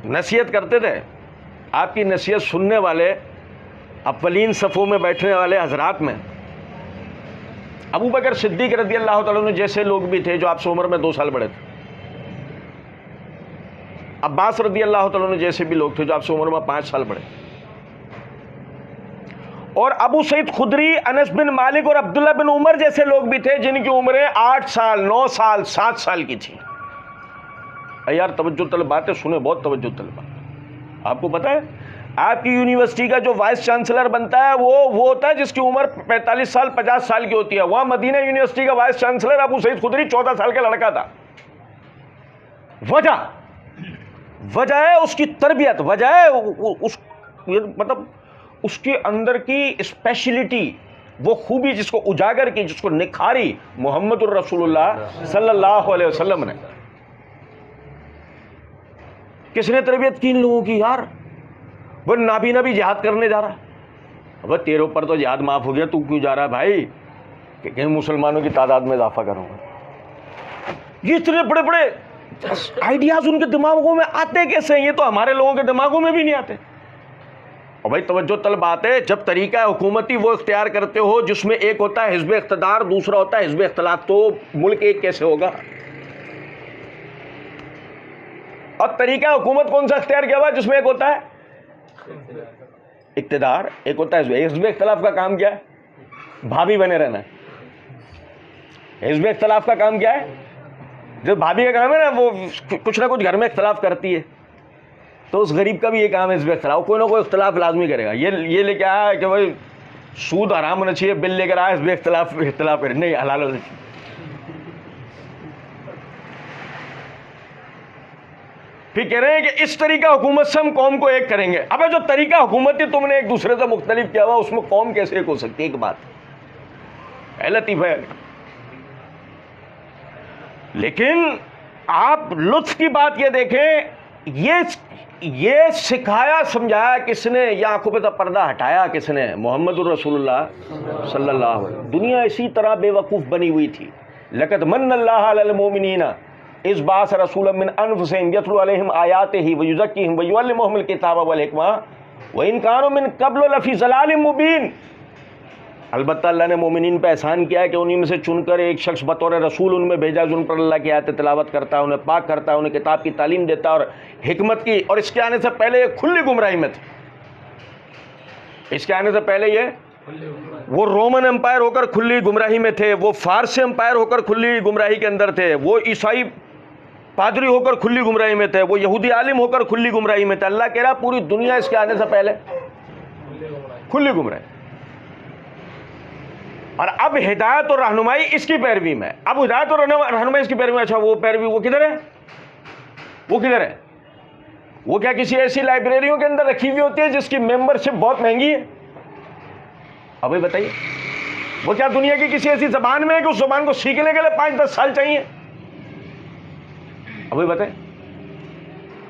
نصیحت کرتے تھے. آپ کی نصیحت سننے والے اولین صفوں میں بیٹھنے والے حضرات میں ابو بکر صدیق رضی اللہ تعالیٰ عنہ جیسے لوگ بھی تھے جو آپ سے عمر میں 2 سال بڑے تھے. عباس رضی اللہ تعالیٰ عنہ جیسے بھی لوگ تھے جو آپ سے عمر میں 5 سال بڑے. اور ابو سعید خدری، انس بن مالک اور عبداللہ بن عمر جیسے لوگ بھی تھے جن کی عمریں 8 سال، 9 سال، 7 سال کی تھی. یار توجہ طلب بات ہے، سنیں، بہت توجہ طلب بات. آپ کو پتا ہے آپ کی یونیورسٹی کا جو وائس چانسلر بنتا ہے وہ ہوتا ہے جس کی عمر 45 سال 50 سال کی ہوتی ہے. وہاں مدینہ یونیورسٹی کا وائس چانسلر ابو سعید خدری 14 سال کا لڑکا تھا. وجہ ہے اس کی تربیت، وجہ ہے مطلب اس کے اندر کی اسپیشلٹی، وہ خوبی جس کو اجاگر کی، جس کو نکھاری محمد الرسول اللہ صلی اللہ علیہ وسلم نے. کس نے تربیت کی ان لوگوں کی؟ یار وہ نابینا بھی جہاد کرنے جا رہا. اب تیرے اوپر تو جہاد معاف ہو گیا، تو کیوں جا رہا ہے بھائی؟ کہ کہیں مسلمانوں کی تعداد میں اضافہ کروں گا. یہ اتنے بڑے بڑے آئیڈیاز ان کے دماغوں میں آتے کیسے ہیں؟ یہ تو ہمارے لوگوں کے دماغوں میں بھی نہیں آتے. اور بھائی توجہ طلب بات ہے، جب طریقہ حکومتی وہ اختیار کرتے ہو جس میں ایک ہوتا ہے حزب اقتدار، دوسرا ہوتا ہے حزب اختلاف، تو ملک ایک کیسے ہوگا؟ اور طریقہ حکومت کون سا اختیار کیا ہوا جس میں ایک ہوتا ہے اقتدار، ایک ہوتا ہے حزب اختلاف؟ کا کام کیا ہے؟ بھابھی بنے رہنا. حزب اختلاف کا کام کیا ہے؟ جو بھابھی کا کام ہے نا، وہ کچھ نہ کچھ گھر میں اختلاف کرتی ہے، تو اس غریب کا بھی یہ کام ہے حزب اختلاف، کوئی نہ کوئی اختلاف لازمی کرے گا. یہ لے کے آیا کہ بھائی سود حرام ہونا چاہیے، بل لے کر آیا حزب اختلاف کرے، نہیں حلال ہونا چاہیے. پھر کہہ رہے ہیں کہ اس طریقہ حکومت سے ہم قوم کو ایک کریں گے. ابے جو طریقہ حکومتی تم نے ایک دوسرے سے مختلف کیا ہوا، اس میں قوم کیسے ایک ہو سکتی ہے؟ ایک بات ہے، لطیفہ ہے. لیکن آپ لطف کی بات یہ دیکھیں، یہ سکھایا سمجھایا کس نے؟ یا آنکھوں پہ پردہ ہٹایا کس نے؟ محمد الرسول اللہ صلی اللہ علیہ وسلم. دنیا اسی طرح بے وقوف بنی ہوئی تھی. لقد من اللہ علی المؤمنین اذ بعث رسولا من انفسہم یتلو علیہم آیاتہ ویزکیہم ویعلمہم الکتاب والحکمہ وان کانوا من قبل لفی ضلال مبین. البتہ اللہ نے مومنین پہ احسان کیا ہے کہ انہی میں سے چن کر ایک شخص بطور رسول ان میں بھیجا جو ان پر اللہ کی آیتیں تلاوت کرتا ہے، انہیں پاک کرتا ہے، انہیں کتاب کی تعلیم دیتا ہے اور حکمت کی. اور اس کے آنے سے پہلے یہ کھلی گمراہی میں تھے. اس کے آنے سے پہلے یہ وہ رومن امپائر ہو کر کھلی گمراہی میں تھے، وہ فارسی امپائر ہو کر کھلی گمراہی کے اندر تھے، وہ عیسائی پادری ہو کر کھلی گمراہی میں تھے، وہ یہودی عالم ہو کر کھلی گمراہی میں تھے. اللہ کہہ رہا پوری دنیا اس کے آنے سے پہلے کھلی گمراہی. اور اب ہدایت اور رہنمائی اس کی پیروی میں. اب ہدایت اور رہنمائی اس کی پیروی میں. اچھا وہ پیروی وہ کدھر ہے؟ وہ کدھر ہے؟ وہ کیا کسی ایسی لائبریریوں کے اندر رکھی ہوئی ہوتی ہے جس کی ممبر شپ بہت مہنگی ہے؟ ابھی بتائیے وہ کیا دنیا کی کسی ایسی زبان میں ہے کہ اس زبان کو سیکھنے کے لیے 5-10 سال چاہیے؟ ابھی بتائیں،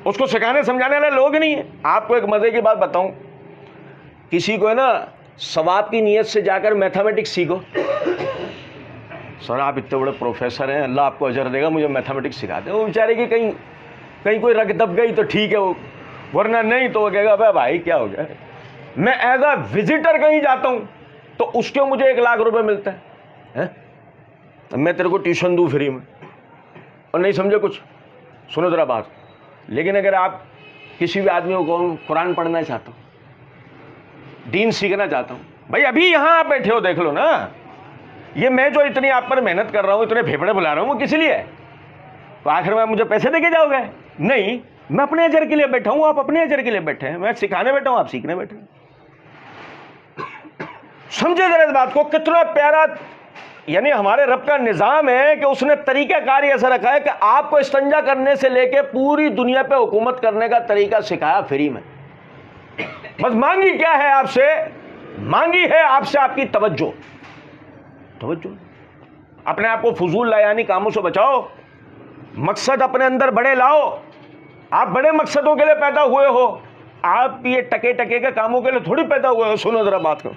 اس کو سکھانے سمجھانے والے لوگ نہیں ہیں. آپ کو ایک مزے کی بات بتاؤں، کسی کو ہے نا ثواب کی نیت سے جا کر میتھمیٹکس سیکھو. سر آپ اتنے بڑے پروفیسر ہیں، اللہ آپ کو اجر دے گا، مجھے میتھمیٹکس سکھاتے ہیں. وہ بیچارے کی کہیں کوئی رگ دب گئی تو ٹھیک ہے، وہ ورنہ نہیں تو وہ کہے گا بھائی کیا ہو گیا. میں ایز اے وزٹر کہیں جاتا ہوں تو اس کے مجھے 1 لاکھ روپے ملتا ہے، میں تیرے کو ٹیوشن دوں فری میں، اور نہیں سمجھے کچھ. سنو ذرا بات. لیکن اگر آپ کسی بھی آدمی کو قرآن پڑھنا چاہتا ہوں، دین سیکھنا چاہتا ہوں، بھائی ابھی یہاں آپ بیٹھے ہو دیکھ لو نا، یہ میں جو اتنی آپ پر محنت کر رہا ہوں، اتنے پھیپڑے بلا رہا ہوں، وہ کس لیے ہے؟ تو آخر میں آپ مجھے پیسے دے کے جاؤ گے؟ نہیں، میں اپنے اجر کے لیے بیٹھا ہوں، آپ اپنے اجر کے لیے بیٹھے ہیں. میں سکھانے بیٹھا ہوں، آپ سیکھنے بیٹھے ہیں. سمجھے ذرا اس بات کو، کتنا پیارا یعنی ہمارے رب کا نظام ہے کہ اس نے طریقہ کار ایسا رکھا ہے کہ آپ کو استنجا کرنے سے لے کے پوری دنیا پہ حکومت کرنے کا طریقہ سکھایا فری میں. بس مانگی کیا ہے آپ سے؟ مانگی ہے آپ سے آپ کی توجہ. اپنے آپ کو فضول لایانی کاموں سے بچاؤ، مقصد اپنے اندر بڑے لاؤ. آپ بڑے مقصدوں کے لیے پیدا ہوئے ہو، آپ یہ ٹکے کے کاموں کے لیے تھوڑی پیدا ہوئے ہو. سنو ذرا بات کو،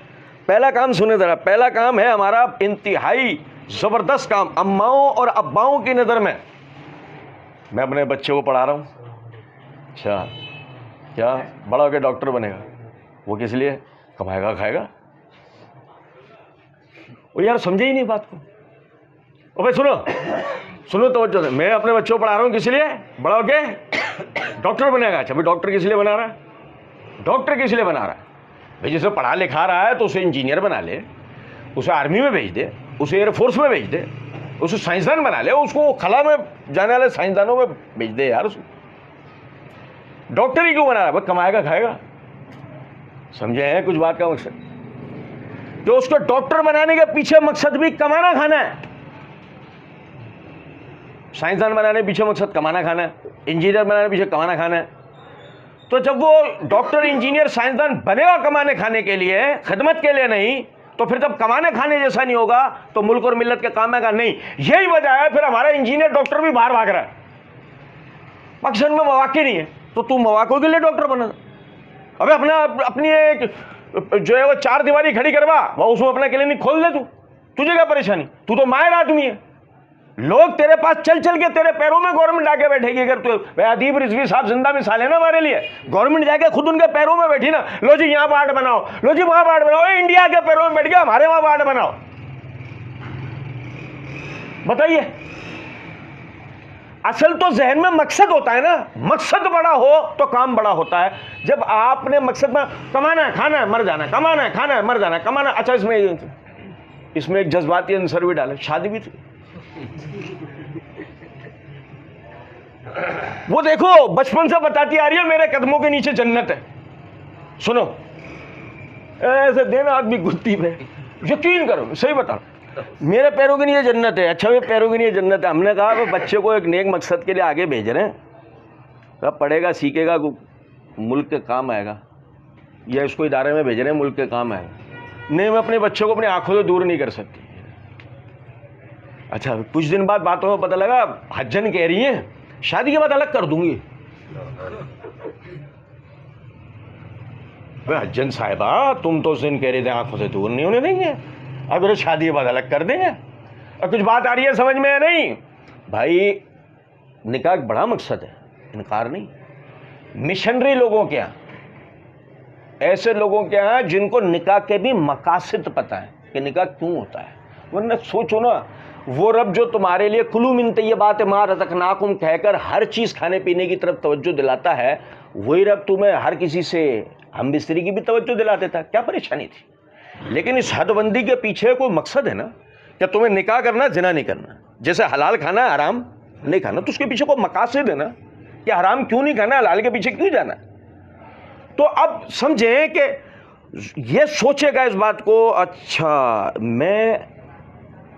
پہلا کام سنیں ذرا. پہلا کام ہے ہمارا انتہائی زبردست کام اماؤں اور اباؤں کی نظر میں. میں اپنے بچے کو پڑھا رہا ہوں، اچھا کیا بڑا ہو کے ڈاکٹر بنے گا؟ وہ کس لیے؟ کمائے گا کھائے گا. وہ یار سمجھے ہی نہیں بات کو. او بھائی سنو توجہ سے. میں اپنے بچوں کو پڑھا رہا ہوں کس لیے؟ بڑا ہو کے ڈاکٹر بنے گا. اچھا بھائی ڈاکٹر کس لیے بنا رہا ہے؟ ڈاکٹر کس لیے بنا رہا ہے؟ بھائی جسے پڑھا لکھا رہا ہے تو اسے انجینئر بنا لے، اسے آرمی میں بھیج دے، اسے ایئر فورس میں بھیج دے، اسے سائنسدان بنا لے، اس کو خلا میں جانے والے سائنسدانوں میں بھیج دے یار. اس کو ڈاکٹر ہی کیوں بنا رہا ہے؟ بھائی کمائے گا کھائے گا. سمجھے ہیں کچھ بات کا مقصد؟ کہ اس کو ڈاکٹر بنانے کے پیچھے مقصد بھی کمانا کھانا ہے. سائنسدان بنانے کے پیچھے مقصد کمانا کھانا ہے، انجینئر بنانے کے پیچھے کمانا کھانا ہے. تو جب وہ ڈاکٹر انجینئر سائنسدان بنے گا کمانے کھانے کے لیے، خدمت کے لیے نہیں، تو پھر جب کمانے کھانے جیسا نہیں ہوگا تو ملک اور ملت کے کام کا نہیں. یہی وجہ ہے پھر ہمارا انجینئر ڈاکٹر بھی باہر بھاگ رہا ہے. پاکستان میں مواقع نہیں ہے تو تم مواقع کے لیے ڈاکٹر بنا. ابھی اپنی ایک جو ہے وہ 4 دیواری کھڑی کروا، وہ اس میں اپنا کلینک کھول دے. تجھے کیا پریشانی؟ تو ماہر آدمی ہے. لوگ تیرے پاس چل کے تیرے پیروں میں گورنمنٹ آ کے بیٹھے گی. اگر تو ادیب رضوی صاحب زندہ مثال ہے نا ہمارے لیے. گورنمنٹ جا کے خود ان کے پیروں میں بیٹھی نا، لو جی یہاں وارڈ بناؤ، لو جی وہاں وارڈ بناؤ. انڈیا کے پیروں میں بیٹھ گیا، ہمارے وہاں وارڈ بناؤ. بتائیے، اصل تو ذہن میں مقصد ہوتا ہے نا. مقصد بڑا ہو تو کام بڑا ہوتا ہے. جب آپ نے مقصد میں کمانا ہے کھانا ہے مر جانا ہے، کمانا ہے کھانا ہے مر جانا ہے، کمانا. اچھا اس میں ایک جذباتی عنصر بھی ڈالے، شادی بھی تھی. وہ دیکھو بچپن سے بتاتی آ رہی ہے میرے قدموں کے نیچے جنت ہے. سنو ایسے دینا آدمی گتی پہ، یقین کرو صحیح بتا، میرے پیروں کے نیچے جنت ہے. اچھا میرے پیروں کے نیچے جنت ہے. ہم نے کہا وہ بچے کو ایک نیک مقصد کے لیے آگے بھیج رہے ہیں، پڑھے گا سیکھے گا ملک کے کام آئے گا، یا اس کو ادارے میں بھیج رہے ہیں ملک کے کام آئے گا. نہیں، میں اپنے بچوں کو اپنی آنکھوں سے دور نہیں کر سکتی. اچھا کچھ دن بعد باتوں میں پتہ لگا حجن کہہ رہی ہیں شادی کے بعد الگ کر دوں گی. حجن صاحبہ تم تو اس دن کہہ رہے تھے آنکھوں سے دور نہیں ہونے دیں گے، اب شادی کے بعد الگ کر دیں گے. اور کچھ بات آ رہی ہے سمجھ میں یا نہیں؟ بھائی نکاح ایک بڑا مقصد ہے، انکار نہیں. مشنری لوگوں کے یہاں، ایسے لوگوں کے یہاں جن کو نکاح کے بھی مقاصد پتہ ہے کہ نکاح کیوں ہوتا ہے. ورنہ سوچو نا، وہ رب جو تمہارے لیے کلوا من طیبات ما رزقناکم کہہ کر ہر چیز کھانے پینے کی طرف توجہ دلاتا ہے، وہی رب تمہیں ہر کسی سے ہم بستری کی بھی توجہ دلا دیتا. کیا پریشانی تھی؟ لیکن اس حد بندی کے پیچھے کوئی مقصد ہے نا، کہ تمہیں نکاح کرنا زنا نہیں کرنا، جیسے حلال کھانا ہے حرام نہیں کھانا، تو اس کے پیچھے کوئی مقاصد ہے نا کہ حرام کیوں نہیں کھانا، حلال کے پیچھے کیوں جانا. تو اب سمجھیں کہ یہ سوچے گا اس بات کو، اچھا میں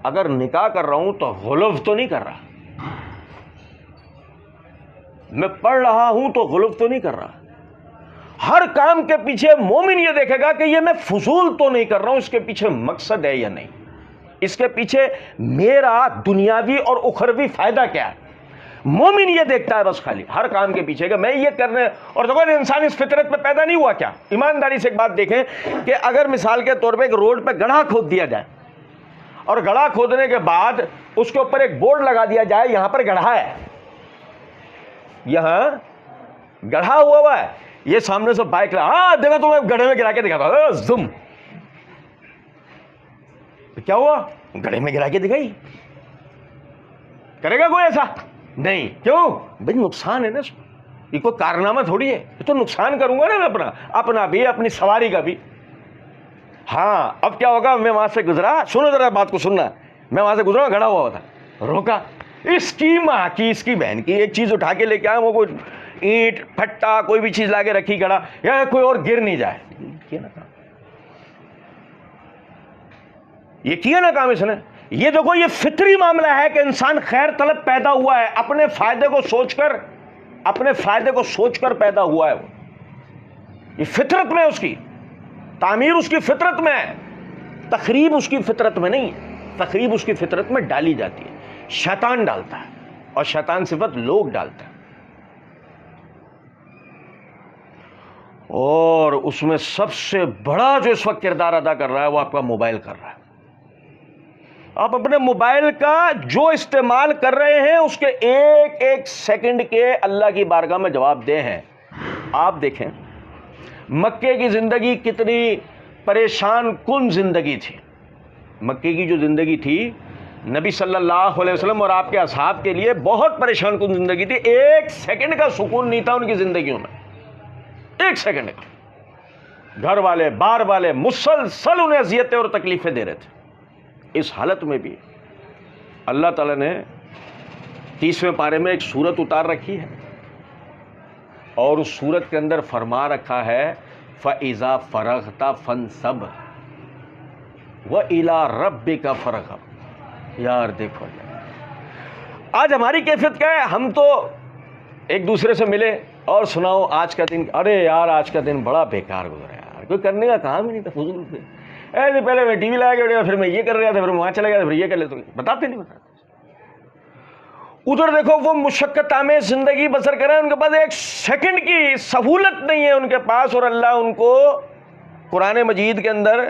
اگر نکاح کر رہا ہوں تو غلو تو نہیں کر رہا، میں پڑھ رہا ہوں تو غلو تو نہیں کر رہا. ہر کام کے پیچھے مومن یہ دیکھے گا کہ یہ میں فضول تو نہیں کر رہا ہوں، اس کے پیچھے مقصد ہے یا نہیں، اس کے پیچھے میرا دنیاوی اور اخروی فائدہ کیا ہے. مومن یہ دیکھتا ہے بس خالی ہر کام کے پیچھے کہ میں یہ کرنے. اور دیکھو انسان اس فطرت پہ پیدا نہیں ہوا کیا؟ ایمانداری سے ایک بات دیکھیں کہ اگر مثال کے طور پہ ایک روڈ پہ گڑھا کھود دیا جائے اور گڑھا کھودنے کے بعد اس کے اوپر ایک بورڈ لگا دیا جائے یہاں پر گڑھا ہے، یہاں گڑھا ہوا ہے، یہ سامنے سے بائک ہاں دیکھو تو میں گڑھے میں گرا کے دکھاتا ہوں زم، کیا ہوا؟ گڑھے میں گرا کے دکھائی. کرے گا کوئی ایسا؟ نہیں. کیوں بھائی؟ نقصان ہے نا اس میں، یہ کوئی کارنامہ تھوڑی ہے، یہ تو نقصان کروں گا نا میں اپنا بھی، اپنی سواری کا بھی. ہاں اب کیا ہوگا؟ میں وہاں سے گزرا، سنو ذرا بات کو سننا، میں وہاں سے گزرا گڑھا ہوا تھا، روکا، اس کی ماں کی اس کی بہن کی ایک چیز اٹھا کے لے کے آیا، وہ کوئی اینٹ پھٹا کوئی بھی چیز لا کے رکھی گڑھا، یا کوئی اور گر نہیں جائے. کیا نا کام، یہ کیا نا کام اس نے. یہ دیکھو یہ فطری معاملہ ہے کہ انسان خیر طلب پیدا ہوا ہے، اپنے فائدے کو سوچ کر پیدا ہوا ہے. وہ یہ فطرت میں، اس کی تعمیر اس کی فطرت میں ہے، تخریب اس کی فطرت میں نہیں ہے. تخریب اس کی فطرت میں ڈالی جاتی ہے، شیطان ڈالتا ہے، اور شیطان صفت لوگ ڈالتا ہے. اور اس میں سب سے بڑا جو اس وقت کردار ادا کر رہا ہے وہ آپ کا موبائل کر رہا ہے. آپ اپنے موبائل کا جو استعمال کر رہے ہیں اس کے ایک ایک سیکنڈ کے اللہ کی بارگاہ میں جواب دہ ہیں. آپ دیکھیں مکے کی زندگی کتنی پریشان کن زندگی تھی. مکے کی جو زندگی تھی نبی صلی اللہ علیہ وسلم اور آپ کے اصحاب کے لیے بہت پریشان کن زندگی تھی. ایک سیکنڈ کا سکون نہیں تھا ان کی زندگیوں میں، ایک سیکنڈ کا. گھر والے بار والے مسلسل انہیں اذیتیں اور تکلیفیں دے رہے تھے. اس حالت میں بھی اللہ تعالیٰ نے 30ویں پارے میں ایک سورت اتار رکھی ہے، اور اس سورت کے اندر فرما رکھا ہے فَإِذَا فَرَغْتَ فَانْصَبْ وَإِلَىٰ رَبِّكَ فَارْغَب. یار دیکھو آج ہماری کیفیت کیا ہے؟ ہم تو ایک دوسرے سے ملے اور سناؤ آج کا دن، ارے یار آج کا دن بڑا بیکار گزرا یار، کوئی کرنے کا کام ہی نہیں تھا، فضول سے ایسے پہلے میں ٹی وی لگا کے پھر میں یہ کر رہا تھا، پھر وہاں چلا گیا تھا، پھر یہ کر لیتا. بتاتے نہیں بتاتے. ادھر دیکھو وہ مشقت آمیز زندگی بسر کریں، ان کے پاس ایک سیکنڈ کی سہولت نہیں ہے ان کے پاس. اور اللہ ان کو قرآن مجید کے اندر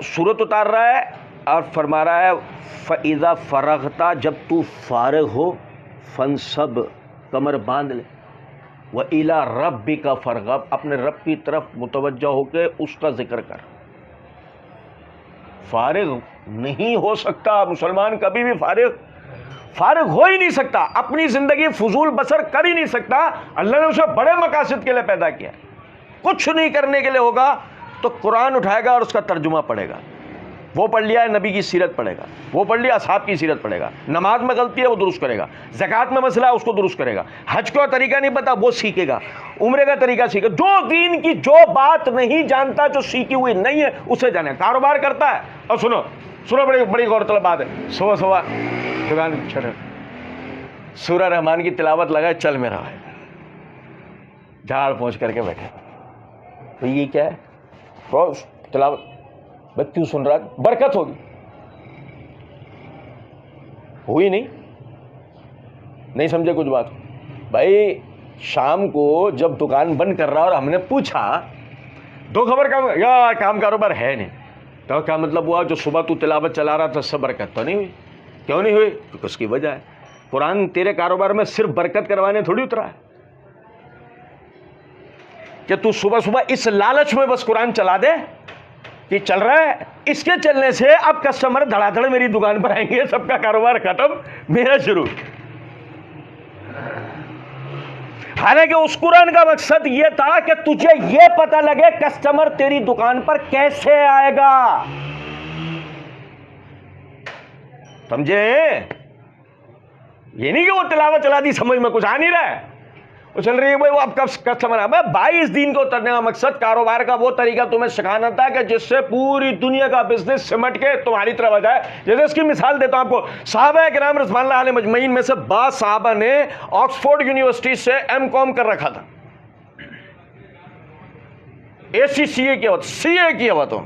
سورت اتار رہا ہے اور فرما رہا ہے فَإِذَا فَرَغْتَ، جب تو فارغ ہو، فَانْصَبْ، کمر باندھ لے، وَإِلَىٰ رَبِّكَ فَارْغَب، اپنے رب کی طرف متوجہ ہو کے اس کا ذکر کر. فارغ نہیں ہو سکتا مسلمان، کبھی بھی فارغ ہو ہی نہیں سکتا، اپنی زندگی فضول بسر کر ہی نہیں سکتا. اللہ نے اسے بڑے مقاصد کے لیے پیدا کیا. کچھ نہیں کرنے کے لیے ہوگا تو قرآن اٹھائے گا اور اس کا ترجمہ پڑھے گا. وہ پڑھ لیا ہے نبی کی سیرت پڑھے گا، وہ پڑھ لیا اصحاب کی سیرت پڑھے گا. نماز میں غلطی ہے وہ درست کرے گا، زکوٰۃ میں مسئلہ ہے اس کو درست کرے گا، حج کا طریقہ نہیں پتا وہ سیکھے گا، عمرے کا طریقہ سیکھے. جو دین کی جو بات نہیں جانتا، جو سیکھی ہوئی نہیں ہے اسے جانے. کاروبار کرتا ہے، اور سنو بڑی غور طلب بات ہے، صبح دکان چھڑے سورہ رحمان کی تلاوت لگائے، چل میرا ہے، جھاڑ پہنچ کر کے بیٹھے. تو یہ کیا ہے؟ تلاوت. بھائی کیوں سن رہا ہے؟ برکت ہوگی. ہوئی نہیں سمجھے کچھ بات. بھائی شام کو جب دکان بند کر رہا اور ہم نے پوچھا دو خبر کام کاروبار ہے نہیں، تو کیا مطلب ہوا؟ جو صبح تو تلاوت چلا رہا تھا سب برکت تو نہیں ہوئی. کیوں نہیں ہوئی؟ کیونکہ اس کی وجہ ہے قرآن تیرے کاروبار میں صرف برکت کروانے تھوڑی اترا ہے کہ تو صبح اس لالچ میں بس قرآن چلا دے کہ چل رہا ہے. اس کے چلنے سے اب کسٹمر دھڑا دھڑ میری دکان پر آئیں گے، سب کا کاروبار ختم، میرا شروع. حالانکہ اس قرآن کا مقصد یہ تھا کہ تجھے یہ پتہ لگے کسٹمر تیری دکان پر کیسے آئے گا. سمجھے؟ یہ نہیں کہ وہ تلاوت چلا دی سمجھ میں کچھ آ نہیں رہا ہے، وہ چل رہی ہے بھائی وہ اب کسٹمر ہے. بھائی اس دین کو اترنے کا مقصد کاروبار کا وہ طریقہ تمہیں سکھانا تھا کہ جس سے پوری دنیا کا بزنس سمٹ کے تمہاری طرف آ جائے. جیسے اس کی مثال دیتا ہوں آپ کو، صحابہ کرام رضوان اللہ علیہ مجمعین میں سے بعض صحابہ نے آکسفورڈ یونیورسٹی سے ایم کام کر رکھا تھا، ACCA کی آواز, CA کی آواز ہو.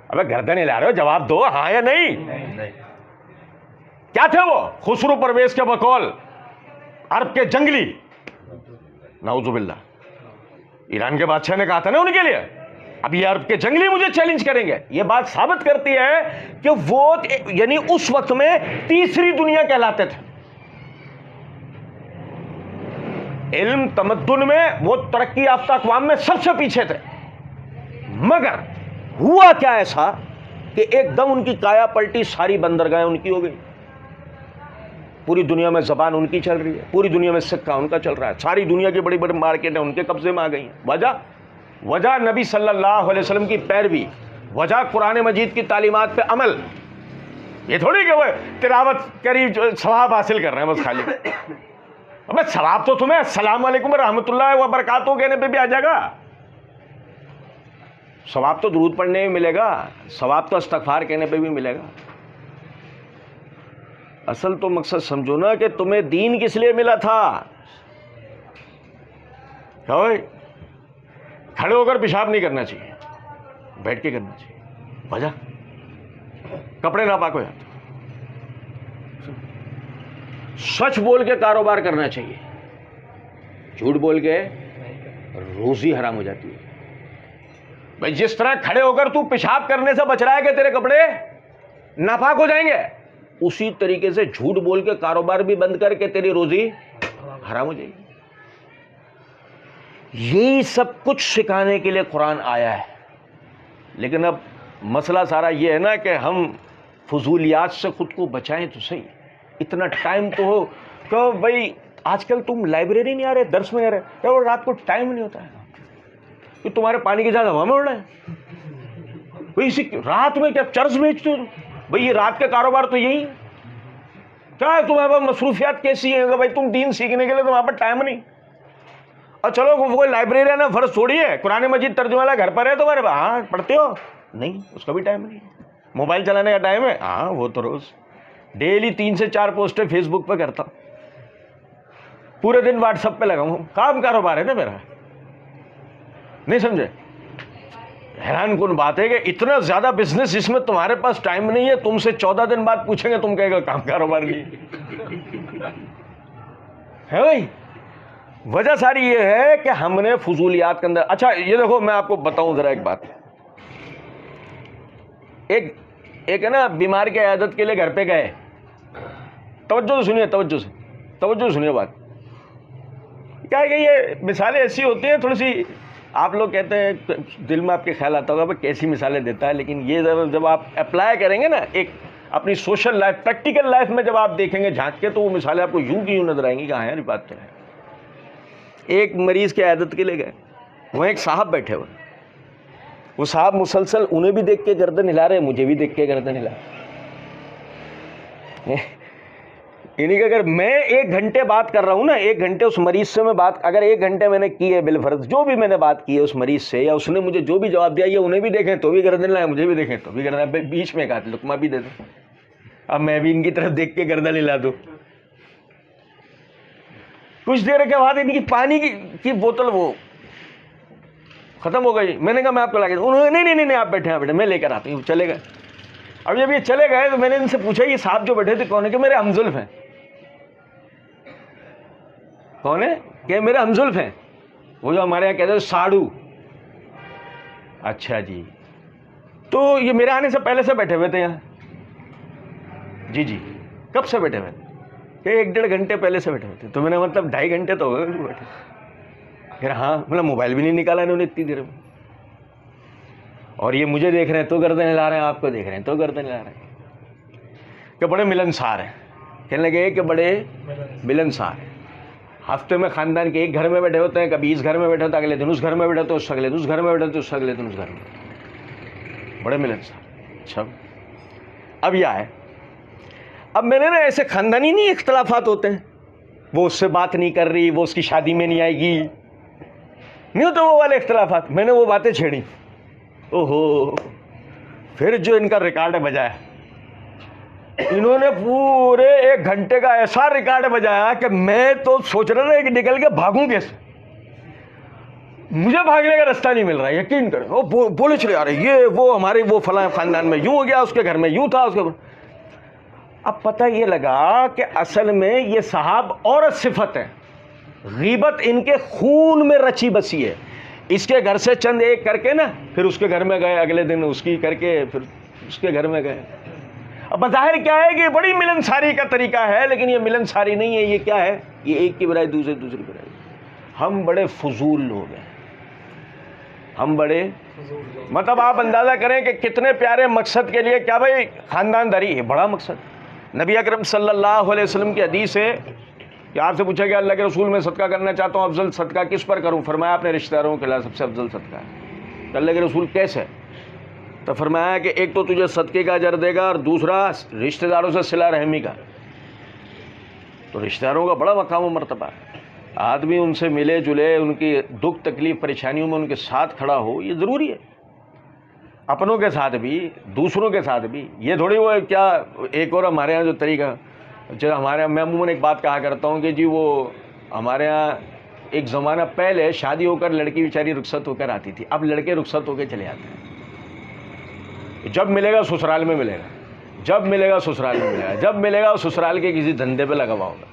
ابے گردن ہلا رہے ہو, جواب دو ہاں یا نہیں. کیا تھے وہ؟ خسرو پرویز کے بقول عرب کے جنگلی, نعوذ باللہ. ایران کے بادشاہ نے کہا تھا نا ان کے لیے, اب یہ عرب کے جنگلی مجھے چیلنج کریں گے. یہ بات ثابت کرتی ہے کہ وہ یعنی اس وقت میں تیسری دنیا کہلاتے تھے. علم تمدن میں وہ ترقی یافتہ اقوام میں سب سے پیچھے تھے. مگر ہوا کیا ایسا کہ ایک دم ان کی کایا پلٹی, ساری بندرگاہیں ان کی ہو گئی. پوری دنیا میں زبان ان کی چل رہی ہے, پوری دنیا میں سکہ ان کا چل رہا ہے, ساری دنیا کی بڑی بڑی مارکیٹیں ان کے قبضے میں آ گئی ہیں. وجہ نبی صلی اللہ علیہ وسلم کی پیروی, وجہ قرآن مجید کی تعلیمات پہ عمل. یہ تھوڑی کہ وہ تلاوت کری ثواب حاصل کر رہے ہیں بس خالی. ابے ثواب تو تمہیں السلام علیکم ورحمۃ اللہ وبرکاتہ کہنے پہ بھی آ جائے گا. ثواب تو درود پڑھنے میں ملے گا, ثواب تو استغفار کہنے پہ بھی ملے گا. اصل تو مقصد سمجھو نا کہ تمہیں دین کس لیے ملا تھا. کھڑے ہو کر پیشاب نہیں کرنا چاہیے, بیٹھ کے کرنا چاہیے. وجہ کپڑے ناپاک ہو جاتے. سچ بول کے کاروبار کرنا چاہیے, جھوٹ بول کے روزی حرام ہو جاتی ہے. بھائی جس طرح کھڑے ہو کر تو پیشاب کرنے سے بچ رہا ہے کہ تیرے کپڑے ناپاک ہو جائیں گے, اسی طریقے سے جھوٹ بول کے کاروبار بھی بند کر کے تیری روزی حرام ہو جائے گی. یہی سب کچھ سکھانے کے لیے قرآن آیا ہے. لیکن اب مسئلہ سارا یہ ہے نا کہ ہم فضولیات سے خود کو بچائیں تو صحیح. اتنا ٹائم تو ہو کہ بھائی آج کل تم لائبریری نہیں آ رہے, درس میں آ رہے, اور رات کو ٹائم نہیں ہوتا ہے کہ تمہارے پانی کی زیادہ ہوا میں اڑ رہے ہیں. بھائی اسی رات میں کیا چرس بیچتے ہو بھائی؟ یہ رات کا کاروبار تو یہی ہے. کیا ہے تمہارے پاس مصروفیات کیسی ہیں کہ بھائی تم دین سیکھنے کے لیے تمہارے پاس ٹائم نہیں. اور چلو وہ لائبریری ہے نا, فرض تھوڑی ہے قرآن مجید ترجمہ والا گھر پر ہے تمہارے پاس, ہاں پڑھتے ہو نہیں, اس کا بھی ٹائم نہیں. موبائل چلانے کا ٹائم ہے, ہاں وہ تو روز ڈیلی 3 سے 4 پوسٹیں فیس بک پہ کرتا ہوں, پورے دن واٹس ایپ پہ لگا ہوں. کام کاروبار ہے نا میرا, نہیں سمجھے؟ حیران کن بات ہے کہ اتنا زیادہ بزنس جس میں تمہارے پاس ٹائم نہیں ہے. تم سے 14 دن بعد پوچھیں گے, تم کہے گا کام کاروبار نہیں ہے. بھائی وجہ ساری یہ ہے کہ ہم نے فضولیات کے اندر. اچھا یہ دیکھو میں آپ کو بتاؤں ذرا ایک بات. ایک ہے نا بیمار کی عیادت کے لیے گھر پہ گئے. توجہ سے سنیے, توجہ سے سنیے بات. کیا ہے کہ یہ مثالیں ایسی ہوتی ہیں تھوڑی سی, آپ لوگ کہتے ہیں دل میں آپ کے خیال آتا ہوگا کیسی مثالیں دیتا ہے, لیکن یہ جب آپ اپلائی کریں گے نا ایک اپنی سوشل لائف, پریکٹیکل لائف میں جب آپ دیکھیں گے جھانک کے, تو وہ مثالیں آپ کو یوں کی یوں نظر آئیں گی کہ ہاں یار بات تو ہے. ایک مریض کی عیادت کے لیے گئے, وہ ایک صاحب بیٹھے ہوئے. وہ صاحب مسلسل انہیں بھی دیکھ کے گردن ہلا رہے, مجھے بھی دیکھ کے گردن ہلا رہے. یعنی کہ اگر میں 1 گھنٹے بات کر رہا ہوں نا, 1 گھنٹے اس مریض سے میں بات, اگر 1 گھنٹے میں نے کی ہے بالفرض جو بھی میں نے بات کی ہے اس مریض سے, یا اس نے مجھے جو بھی جواب دیا, یہ انہیں بھی دیکھیں تو بھی گردن ہلائیں, مجھے بھی دیکھیں تو بھی گردن, بیچ میں ایک لقمہ بھی دے دیں, اب میں بھی ان کی طرف دیکھ کے گردن ہلا دوں. کچھ دیر کے بعد ان کی پانی کی بوتل وہ ختم ہو گئی. میں نے کہا میں آپ کو لا کے, انہوں نے نہیں آپ بیٹھے میں لے کر آتی ہوں. چلے گئے. اب جب یہ چلے گئے تو میں نے ان سے پوچھا یہ صاحب جو بیٹھے تھے کون ہے؟ کہ میرے ہمزلف ہیں. کون ہے؟ کہ میرے ہمزلف ہیں, وہ جو ہمارے یہاں کہتے ہیں ساڑو. اچھا جی, تو یہ میرے آنے سے پہلے سے بیٹھے ہوئے تھے یہاں؟ جی. کب سے بیٹھے ہوئے تھے؟ کہ 1-1.5 گھنٹے پہلے سے بیٹھے ہوئے تھے. تو میں نے مطلب 2.5 گھنٹے تو ہو گئے بیٹھے. پھر ہاں مطلب موبائل بھی نہیں نکالا انہوں نے اتنی دیر میں, اور یہ مجھے دیکھ رہے ہیں تو گردن ہلا رہے ہیں, آپ کو دیکھ رہے ہیں تو گردن ہلا رہے ہیں. کہ بڑے ملنسار ہیں, کہنے لگے کہ بڑے ملنسار ہیں. ہفتے میں خاندان کے ایک گھر میں بیٹھے ہوتے ہیں, کبھی اس گھر میں بیٹھے ہوتے ہیں, اگلے دن اس گھر میں بیٹھے ہوتے ہیں, اس اگلے دن اس گھر میں بیٹھے ہوتے ہیں, اس اگلے دن اس گھر میں, بڑے ملنسار. اچھا اب یہ ہے, اب میں نے نا ایسے خاندانی نہیں اختلافات ہوتے ہیں, وہ اس سے بات نہیں کر رہی, وہ اس کی شادی میں نہیں آئے گی, نہیں ہوتے وہ والے اختلافات. میں نے وہ باتیں چھیڑی. اوہو, پھر جو ان کا ریکارڈ بجایا, انہوں نے پورے 1 گھنٹے کا ایسا ریکارڈ بجایا کہ میں تو سوچ رہا تھا کہ نکل کے بھاگوں کیسے. مجھے بھاگنے کا راستہ نہیں مل رہا. یقین کریں وہ بولے چلے آ رہے یہ وہ ہمارے وہ فلاں خاندان میں یوں ہو گیا, اس کے گھر میں یوں تھا, اس کے. اب پتہ یہ لگا کہ اصل میں یہ صاحب عورت صفت ہے, غیبت ان کے خون میں رچی بسی ہے. اس کے گھر سے چند ایک کر کے نا پھر اس کے گھر میں گئے, اگلے دن اس کی کر کے پھر اس کے گھر میں گئے. اب بظاہر کیا ہے کہ بڑی ملنساری کا طریقہ ہے, لیکن یہ ملنساری نہیں ہے. یہ کیا ہے؟ یہ ایک کی برائے دوسری برائے. ہم بڑے فضول لوگ ہیں, ہم بڑے مطلب آپ اندازہ کریں کہ کتنے پیارے مقصد کے لیے. کیا بھائی خاندان داری ہے بڑا مقصد. نبی اکرم صلی اللہ علیہ وسلم کی حدیث ہے کہ آپ سے پوچھا گیا اللہ کے رسول میں صدقہ کرنا چاہتا ہوں, افضل صدقہ کس پر کروں؟ فرمایا اپنے رشتہ داروں کے علاوہ سب سے افضل صدقہ ہے. اللہ کے رسول کیسے؟ تو فرمایا کہ ایک تو تجھے صدقے کا اجر دے گا اور دوسرا رشتہ داروں سے صلہ رحمی کا. تو رشتہ داروں کا بڑا مقام و مرتبہ ہے. آدمی ان سے ملے جلے, ان کی دکھ تکلیف پریشانیوں میں ان کے ساتھ کھڑا ہو, یہ ضروری ہے. اپنوں کے ساتھ بھی دوسروں کے ساتھ بھی. یہ تھوڑی وہ کیا ایک اور ہمارے یہاں جو طریقہ جو ہمارے میں عموماً ایک بات کہا کرتا ہوں کہ جی وہ ہمارے یہاں ایک زمانہ پہلے شادی ہو کر لڑکی بیچاری رخصت ہو کر آتی تھی, اب لڑکے رخصت ہو کے چلے آتے ہیں. جب ملے گا سسرال میں ملے گا, جب ملے گا سسرال میں ملے گا, جب ملے گا سسرال کے کسی دھندے پہ لگا ہوا ہوگا.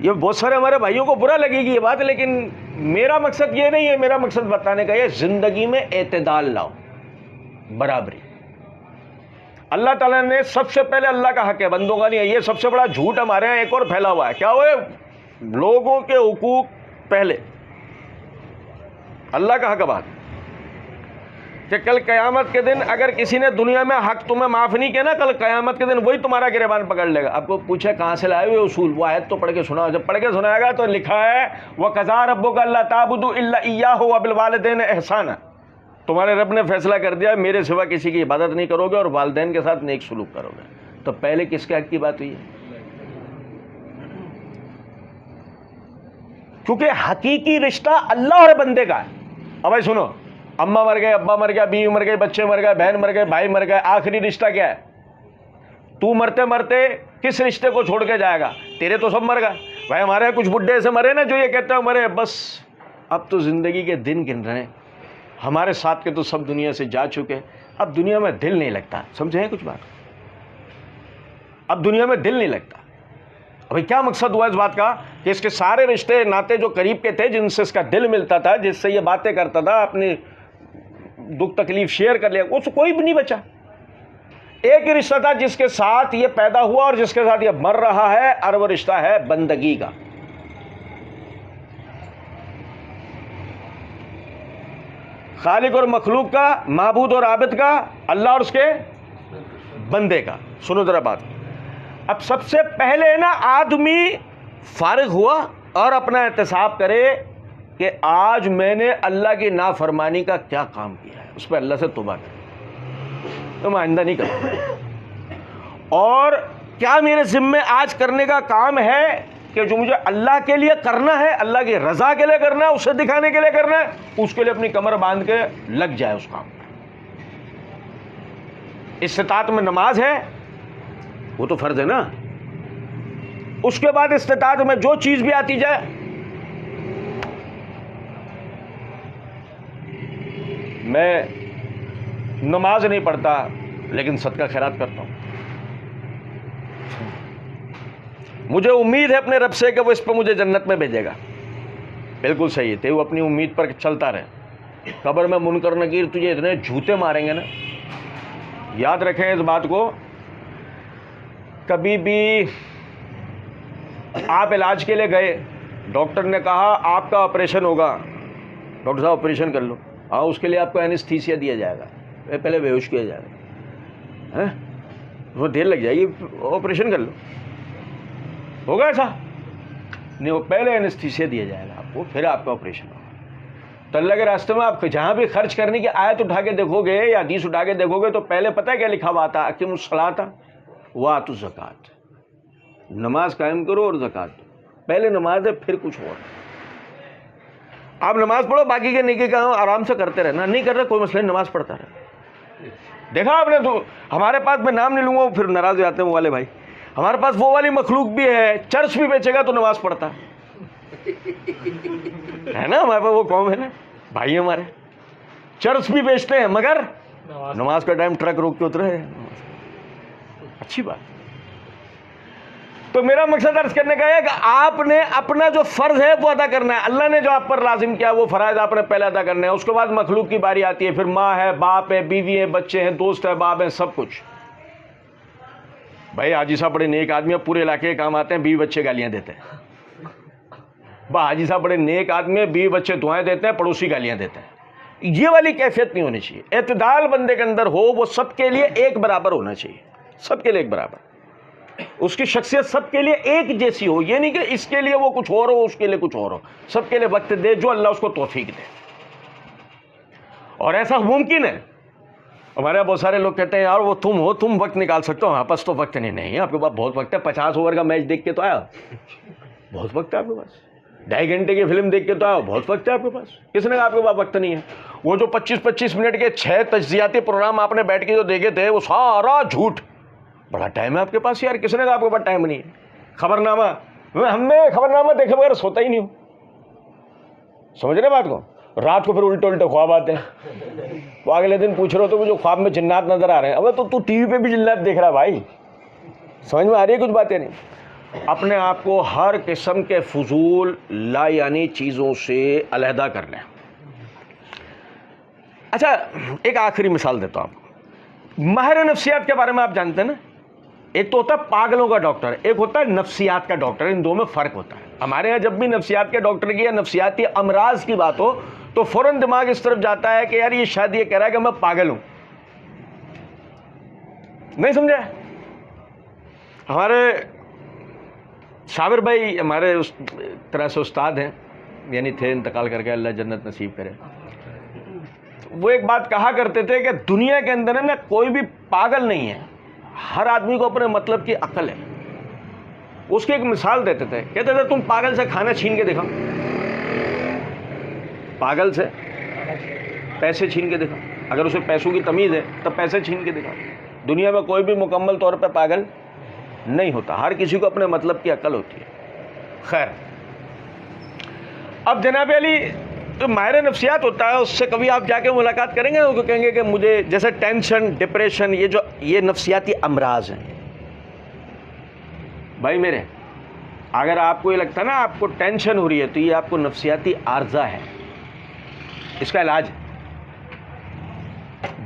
یہ بہت سارے ہمارے بھائیوں کو برا لگے گی یہ بات, لیکن میرا مقصد یہ نہیں ہے. میرا مقصد بتانے کا یہ زندگی میں اعتدال لاؤ, برابری. اللہ تعالیٰ نے سب سے پہلے اللہ کا حق ہے, بندوں کا نہیں ہے. یہ سب سے بڑا جھوٹ ہمارے یہاں ایک اور پھیلا ہوا ہے. کیا ہوئے؟ لوگوں کے حقوق پہلے, اللہ کا حق بعد. کہ کل قیامت کے دن اگر کسی نے دنیا میں حق تمہیں معاف نہیں کیا نا, کل قیامت کے دن وہی تمہارا گریبان پکڑ لے گا. آپ کو پوچھے کہاں سے لائے ہوئے اصول؟ وہ آیت تو پڑھ کے سنا. جب پڑھ کے سنائے گا تو لکھا ہے وَقَضَىٰ رَبُّكَ أَلَّا تَعْبُدُوا إِلَّا إِيَّاهُ وَبِالْوَالِدَيْنِ إِحْسَانًا. تمہارے رب نے فیصلہ کر دیا میرے سوا کسی کی عبادت نہیں کرو گے اور والدین کے ساتھ نیک سلوک کرو گے. تو پہلے کس کے حق کی بات ہوئی ہے؟ کیونکہ حقیقی رشتہ اللہ اور بندے کا ہے. اب بھائی سنو, اماں مر گئے, ابا مر گیا, بیوی مر گئی, بچے مر گئے, بہن مر گئے, بھائی مر گئے, آخری رشتہ کیا ہے؟ تو مرتے مرتے کس رشتے کو چھوڑ کے جائے گا؟ تیرے تو سب مر گئے بھائی. ہمارے کچھ بڈھے ایسے مرے نا جو یہ کہتے ہیں مرے بس اب تو زندگی کے دن گن رہے ہیں, ہمارے ساتھ کے تو سب دنیا سے جا چکے, اب دنیا میں دل نہیں لگتا. سمجھے کچھ بات؟ اب دنیا میں دل نہیں لگتا. ابھی کیا مقصد ہوا اس بات کا کہ اس کے سارے رشتے ناتے جو قریب کے تھے, جن سے اس کا دل ملتا تھا, جس سے یہ باتیں کرتا تھا, اپنی دکھ تکلیف شیئر کر لیا, اس کوئی بھی نہیں بچا. ایک ہی رشتہ تھا جس کے ساتھ یہ پیدا ہوا اور جس کے ساتھ یہ مر رہا ہے, اور وہ رشتہ ہے بندگی کا. خالق اور مخلوق کا, معبود اور عابد کا, اللہ اور اس کے بندے کا. سنو ذرا بات. اب سب سے پہلے نا آدمی فارغ ہوا اور اپنا احتساب کرے کہ آج میں نے اللہ کی نافرمانی کا کیا کام کیا ہے, اس پہ اللہ سے توبہ کرے تو میں آئندہ نہیں کروں. اور کیا میرے ذمے آج کرنے کا کام ہے کہ جو مجھے اللہ کے لیے کرنا ہے, اللہ کی رضا کے لیے کرنا ہے, اسے دکھانے کے لیے کرنا ہے, اس کے لیے اپنی کمر باندھ کے لگ جائے اس کام. استطاعت میں نماز ہے, وہ تو فرض ہے نا. اس کے بعد استطاعت میں جو چیز بھی آتی جائے, میں نماز نہیں پڑھتا لیکن صدقہ خیرات کرتا ہوں, مجھے امید ہے اپنے رب سے کہ وہ اس پہ مجھے جنت میں بھیجے گا. بالکل صحیح ہے, وہ اپنی امید پر چلتا رہے. قبر میں منکر نکیر تجھے اتنے جھوتے ماریں گے نا, یاد رکھیں اس بات کو. کبھی بھی آپ علاج کے لیے گئے, ڈاکٹر نے کہا آپ کا آپریشن ہوگا, ڈاکٹر صاحب آپریشن کر لو. ہاں, اس کے لیے آپ کو اینستھیسیا دیا جائے گا, پہلے بے ہوش کیا جائے گا, وہ دیر لگ جائے گی, آپریشن کر لو. ہوگا ایسا نہیں, وہ پہلے اینستھیسیا دیا جائے گا آپ کو, پھر آپ کا آپریشن ہوگا. تو اللہ کے راستے میں آپ جہاں بھی خرچ کرنے کی آیت اٹھا کے دیکھو گے یا حدیث اٹھا کے دیکھو گے تو پہلے پتہ ہے کیا لکھا ہوا تھا؟ اقیموا الصلاۃ وآتوا الزکوٰۃ. نماز قائم کرو اور زکوٰۃ دو. پہلے نماز ہے پھر کچھ اور. آپ نماز پڑھو, باقی کے نیکی کام آرام سے کرتے رہنا, نہیں کر رہے کوئی مسئلہ نہیں, نماز پڑھتا رہے. دیکھا آپ نے تو ہمارے پاس, میں نام نہیں لوں گا پھر ناراض ہو جاتے ہیں وہ والے بھائی, ہمارے پاس وہ والی مخلوق بھی ہے, چرچ بھی بیچے گا تو نماز پڑھتا. ہے نا ہمارے پاس وہ قوم ہے نا بھائی ہمارے, چرس بھی بیچتے ہیں مگر نماز کا ٹائم ٹرک روک کے اترے. اچھی بات. تو میرا مقصد عرض کرنے کا ہے کہ آپ نے اپنا جو فرض ہے وہ ادا کرنا ہے. اللہ نے جو آپ پر لازم کیا وہ فرائض آپ نے پہلے ادا کرنا ہے. اس کے بعد مخلوق کی باری آتی ہے, پھر ماں ہے, باپ ہے, بیوی ہے, بچے ہیں, دوست ہے, باب ہیں, سب کچھ. بھائی حاجی صاحب بڑے نیک آدمی ہیں, پورے علاقے کے کام آتے ہیں, بیوی بچے گالیاں دیتے ہیں. حاجی صاحب بڑے نیک آدمی ہیں, بیوی بچے دعائیں دیتے ہیں, پڑوسی گالیاں دیتے ہیں. یہ والی کیفیت نہیں ہونی چاہیے. اعتدال بندے کے اندر ہو, وہ سب کے لیے ایک برابر ہونا چاہیے, سب کے لیے ایک برابر. اس کی شخصیت سب کے لیے ایک جیسی ہو, یہ نہیں کہ اس کے لیے وہ کچھ اور ہو, اس کے لیے کچھ اور ہو. سب کے لیے وقت دے جو اللہ اس کو توفیق دے. اور ایسا ممکن ہے. ہمارے یہاں بہت سارے لوگ کہتے ہیں یار وہ تم ہو, تم وقت نکال سکتے ہو. ہاں پاس تو وقت نہیں, آپ کے پاس بہت وقت ہے. 50 اوور کا میچ دیکھ کے تو آیا, بہت وقت ہے آپ کے پاس. 2.5 گھنٹے کی فلم دیکھ کے تو آیا, بہت وقت ہے آپ کے پاس. کس نے کہا آپ کے پاس وقت نہیں ہے؟ وہ جو 25-25 منٹ کے 6 تجزیاتی پروگرام آپ نے بیٹھ کے جو دیکھے تھے وہ سارا جھوٹ. بڑا ٹائم ہے آپ کے پاس یار. کس نے کہا آپ کے پاس ٹائم نہیں ہے؟ خبرنامہ, ہم نے خبرنامہ دیکھے بغیر سوتا ہی نہیں ہوں. سمجھ رہے بات کو؟ رات کو پھر الٹے خواب آتے ہیں. وہ اگلے دن پوچھ رہے ہو تو مجھے خواب میں جنات نظر آ رہے ہیں. اب تو ٹی وی پہ بھی جنات دیکھ رہا بھائی. سمجھ میں آ رہی ہے کچھ باتیں؟ نہیں. اپنے آپ کو ہر قسم کے فضول لا یعنی چیزوں سے علیحدہ کر لیں. اچھا ایک آخری مثال دیتا ہوں آپ کو. ماہر نفسیات کے بارے میں آپ جانتے ہیں نا, ایک تو ہوتا ہے پاگلوں کا ڈاکٹر, ایک ہوتا ہے نفسیات کا ڈاکٹر. ان دو میں فرق ہوتا ہے. ہمارے یہاں جب بھی نفسیات کے ڈاکٹر کی یا نفسیاتی امراض کی بات ہو تو فوراً دماغ اس طرف جاتا ہے کہ یار یہ شاید یہ کہہ رہا ہے کہ میں پاگل ہوں. نہیں سمجھا؟ ہمارے صابر بھائی ہمارے اس طرح سے استاد ہیں, یعنی تھے, انتقال کر کے اللہ جنت نصیب کرے. وہ ایک بات کہا کرتے تھے کہ دنیا کے اندر نا کوئی بھی پاگل نہیں ہے, ہر آدمی کو اپنے مطلب کی عقل ہے. اس کی ایک مثال دیتے تھے, کہتے تھے تم پاگل سے کھانا چھین کے دکھاؤ, پاگل سے پیسے چھین کے دکھاؤ. اگر اسے پیسوں کی تمیز ہے تو پیسے چھین کے دکھاؤ. دنیا میں کوئی بھی مکمل طور پہ پاگل نہیں ہوتا, ہر کسی کو اپنے مطلب کی عقل ہوتی ہے. خیر, اب جناب علی جو ماہر نفسیات ہوتا ہے اس سے کبھی آپ جا کے ملاقات کریں گے, وہ کہیں گے کہ مجھے جیسے ٹینشن, ڈپریشن, یہ نفسیاتی امراض ہیں. بھائی میرے, اگر آپ کو یہ لگتا ہے نا آپ کو ٹینشن ہو رہی ہے تو یہ آپ کو نفسیاتی عارضہ ہے. اس کا علاج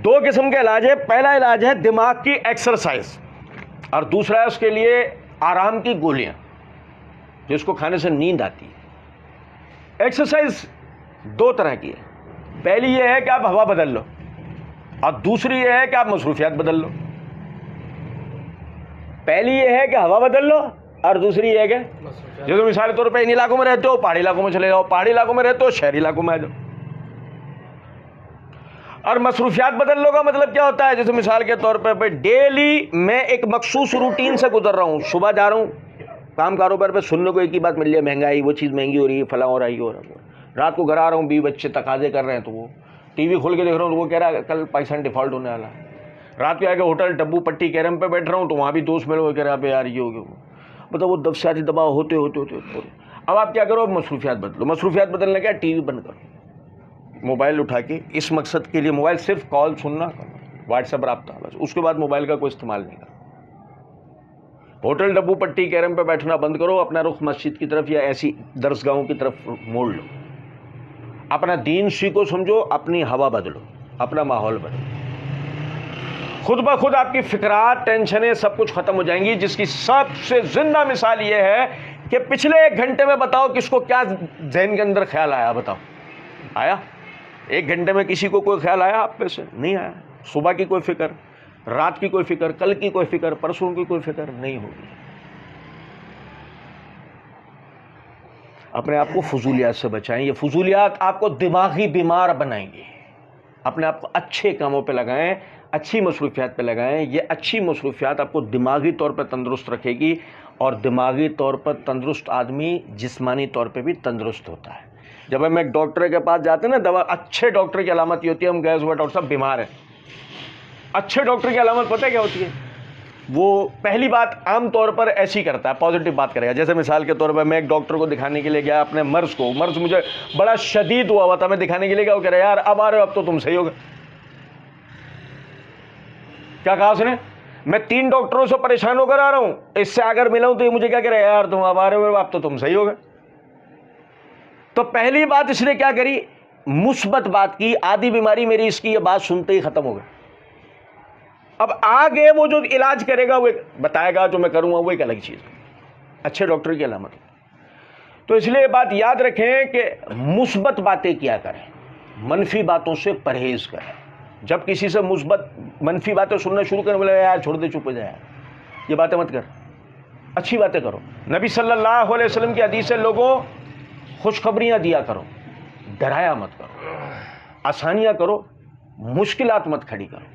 2 قسم کا علاج ہے. پہلا علاج ہے دماغ کی ایکسرسائز, اور دوسرا ہے اس کے لیے آرام کی گولیاں جس کو کھانے سے نیند آتی ہے. ایکسرسائز 2 طرح کی ہے. پہلی یہ ہے کہ آپ ہوا بدل لو, اور دوسری یہ ہے کہ آپ مصروفیات بدل لو. پہلی یہ ہے کہ ہوا بدل لو, اور دوسری یہ ہے کہ جیسے مثال کے طور پہ ان علاقوں میں رہتے ہو پہاڑی علاقوں میں چلے جاؤ, پہاڑی علاقوں میں رہتے ہو شہری علاقوں میں آ جاؤ. اور مصروفیات بدل لو کا مطلب کیا ہوتا ہے؟ جیسے مثال کے طور پہ ڈیلی میں ایک مخصوص روٹین سے گزر رہا ہوں. صبح جا رہا ہوں کام کاروبار پہ, سننے کو ایک ہی بات مل رہی ہے, مہنگائی, وہ چیز مہنگی ہو رہی ہے, فلاں ہو رہا ہے, یہ ہو رہا ہے. رات کو گھر آ رہا ہوں, 20 بچے تقاضے کر رہے ہیں, تو وہ ٹی وی کھول کے دیکھ رہا ہوں تو وہ کہہ رہا ہے کل پاکستان ڈیفالٹ ہونے والا ہے. رات کو آ کے ہوٹل ٹبو پٹی کیرم پہ بیٹھ رہا ہوں تو وہاں بھی دوست میرے وہ کہہ رہا ہے یار یہ ہو گیا, مطلب وہ نفسیاتی دباؤ ہوتے. اب آپ کیا کرو, مصروفیات بدلو. مصروفیات بدلنے کیا, ٹی وی بند کرو, موبائل اٹھا کے اس مقصد کے لیے موبائل صرف کال سننا, واٹس ایپ رابطہ, بس. اس کے بعد موبائل کا کوئی استعمال نہیں کرو. ہوٹل ڈبو پٹی کیرم پہ بیٹھنا بند کرو, اپنا رخ مسجد کی طرف یا ایسی درسگاہوں کی طرف موڑ لو. اپنا دین سیکھو, سمجھو, اپنی ہوا بدلو, اپنا ماحول بدلو. خود بخود آپ کی فکرات, ٹینشنیں سب کچھ ختم ہو جائیں گی. جس کی سب سے زندہ مثال یہ ہے کہ پچھلے 1 گھنٹے میں بتاؤ کس کو کیا ذہن کے اندر خیال آیا, بتاؤ. آیا 1 گھنٹے میں کسی کو کوئی خیال آیا آپ پہ سے؟ نہیں آیا. صبح کی کوئی فکر, رات کی کوئی فکر, کل کی کوئی فکر, پرسوں کی کوئی فکر نہیں ہوگی. اپنے آپ کو فضولیات سے بچائیں. یہ فضولیات آپ کو دماغی بیمار بنائیں گی. اپنے آپ کو اچھے کاموں پہ لگائیں, اچھی مصروفیات پہ لگائیں. یہ اچھی مصروفیات آپ کو دماغی طور پہ تندرست رکھے گی, اور دماغی طور پر تندرست آدمی جسمانی طور پہ بھی تندرست ہوتا ہے. جب ہم ایک ڈاکٹر کے پاس جاتے ہیں نا, دوا اچھے ڈاکٹر کی علامت یہ ہوتی ہے ہم گئے ہوئے ڈاکٹر صاحب بیمار ہیں. اچھے ڈاکٹر کی علامت پتہ ہے کیا ہوتی ہے؟ وہ پہلی بات عام طور پر ایسی کرتا ہے، پازیٹیو بات کرے گا. جیسے مثال کے طور پر میں ایک ڈاکٹر کو دکھانے کے لیے گیا اپنے مرض مجھے بڑا شدید ہوا تھا، میں دکھانے کے لیے گیا، وہ کہہ رہا یار اب آ رہے ہو اب تو تم صحیح ہوگا. کیا کہا اس نے؟ میں 3 ڈاکٹروں سے پریشان ہو کر آ رہا ہوں، اس سے اگر ملا ہوں تو یہ مجھے کیا کہہ رہا ہے یار تم اب آ رہے ہو اب تو تم صحیح ہوگا. تو پہلی بات اس نے کیا کری؟ مثبت بات کی. آدھی بیماری میری اس کی یہ بات سنتے ہی ختم ہو گئی. اب آگے وہ جو علاج کرے گا وہ بتائے گا، جو میں کروں گا وہ ایک الگ چیز ہے، اچھے ڈاکٹر کی علامت. تو اس لیے یہ بات یاد رکھیں کہ مثبت باتیں کیا کریں، منفی باتوں سے پرہیز کریں. جب کسی سے منفی باتیں سننا شروع کریں بولے یار چھوڑ دے، چپ ہو جائے، یہ باتیں مت کر، اچھی باتیں کرو. نبی صلی اللہ علیہ وسلم کی حدیث ہے لوگوں خوشخبریاں دیا کرو، ڈرایا مت کرو، آسانیاں کرو، مشکلات مت کھڑی کرو.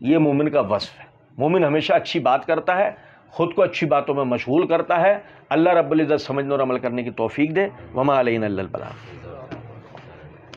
یہ مومن کا وصف ہے. مومن ہمیشہ اچھی بات کرتا ہے، خود کو اچھی باتوں میں مشغول کرتا ہے. اللہ رب العزت سمجھنے اور عمل کرنے کی توفیق دے. وما علینا الا البلاغ.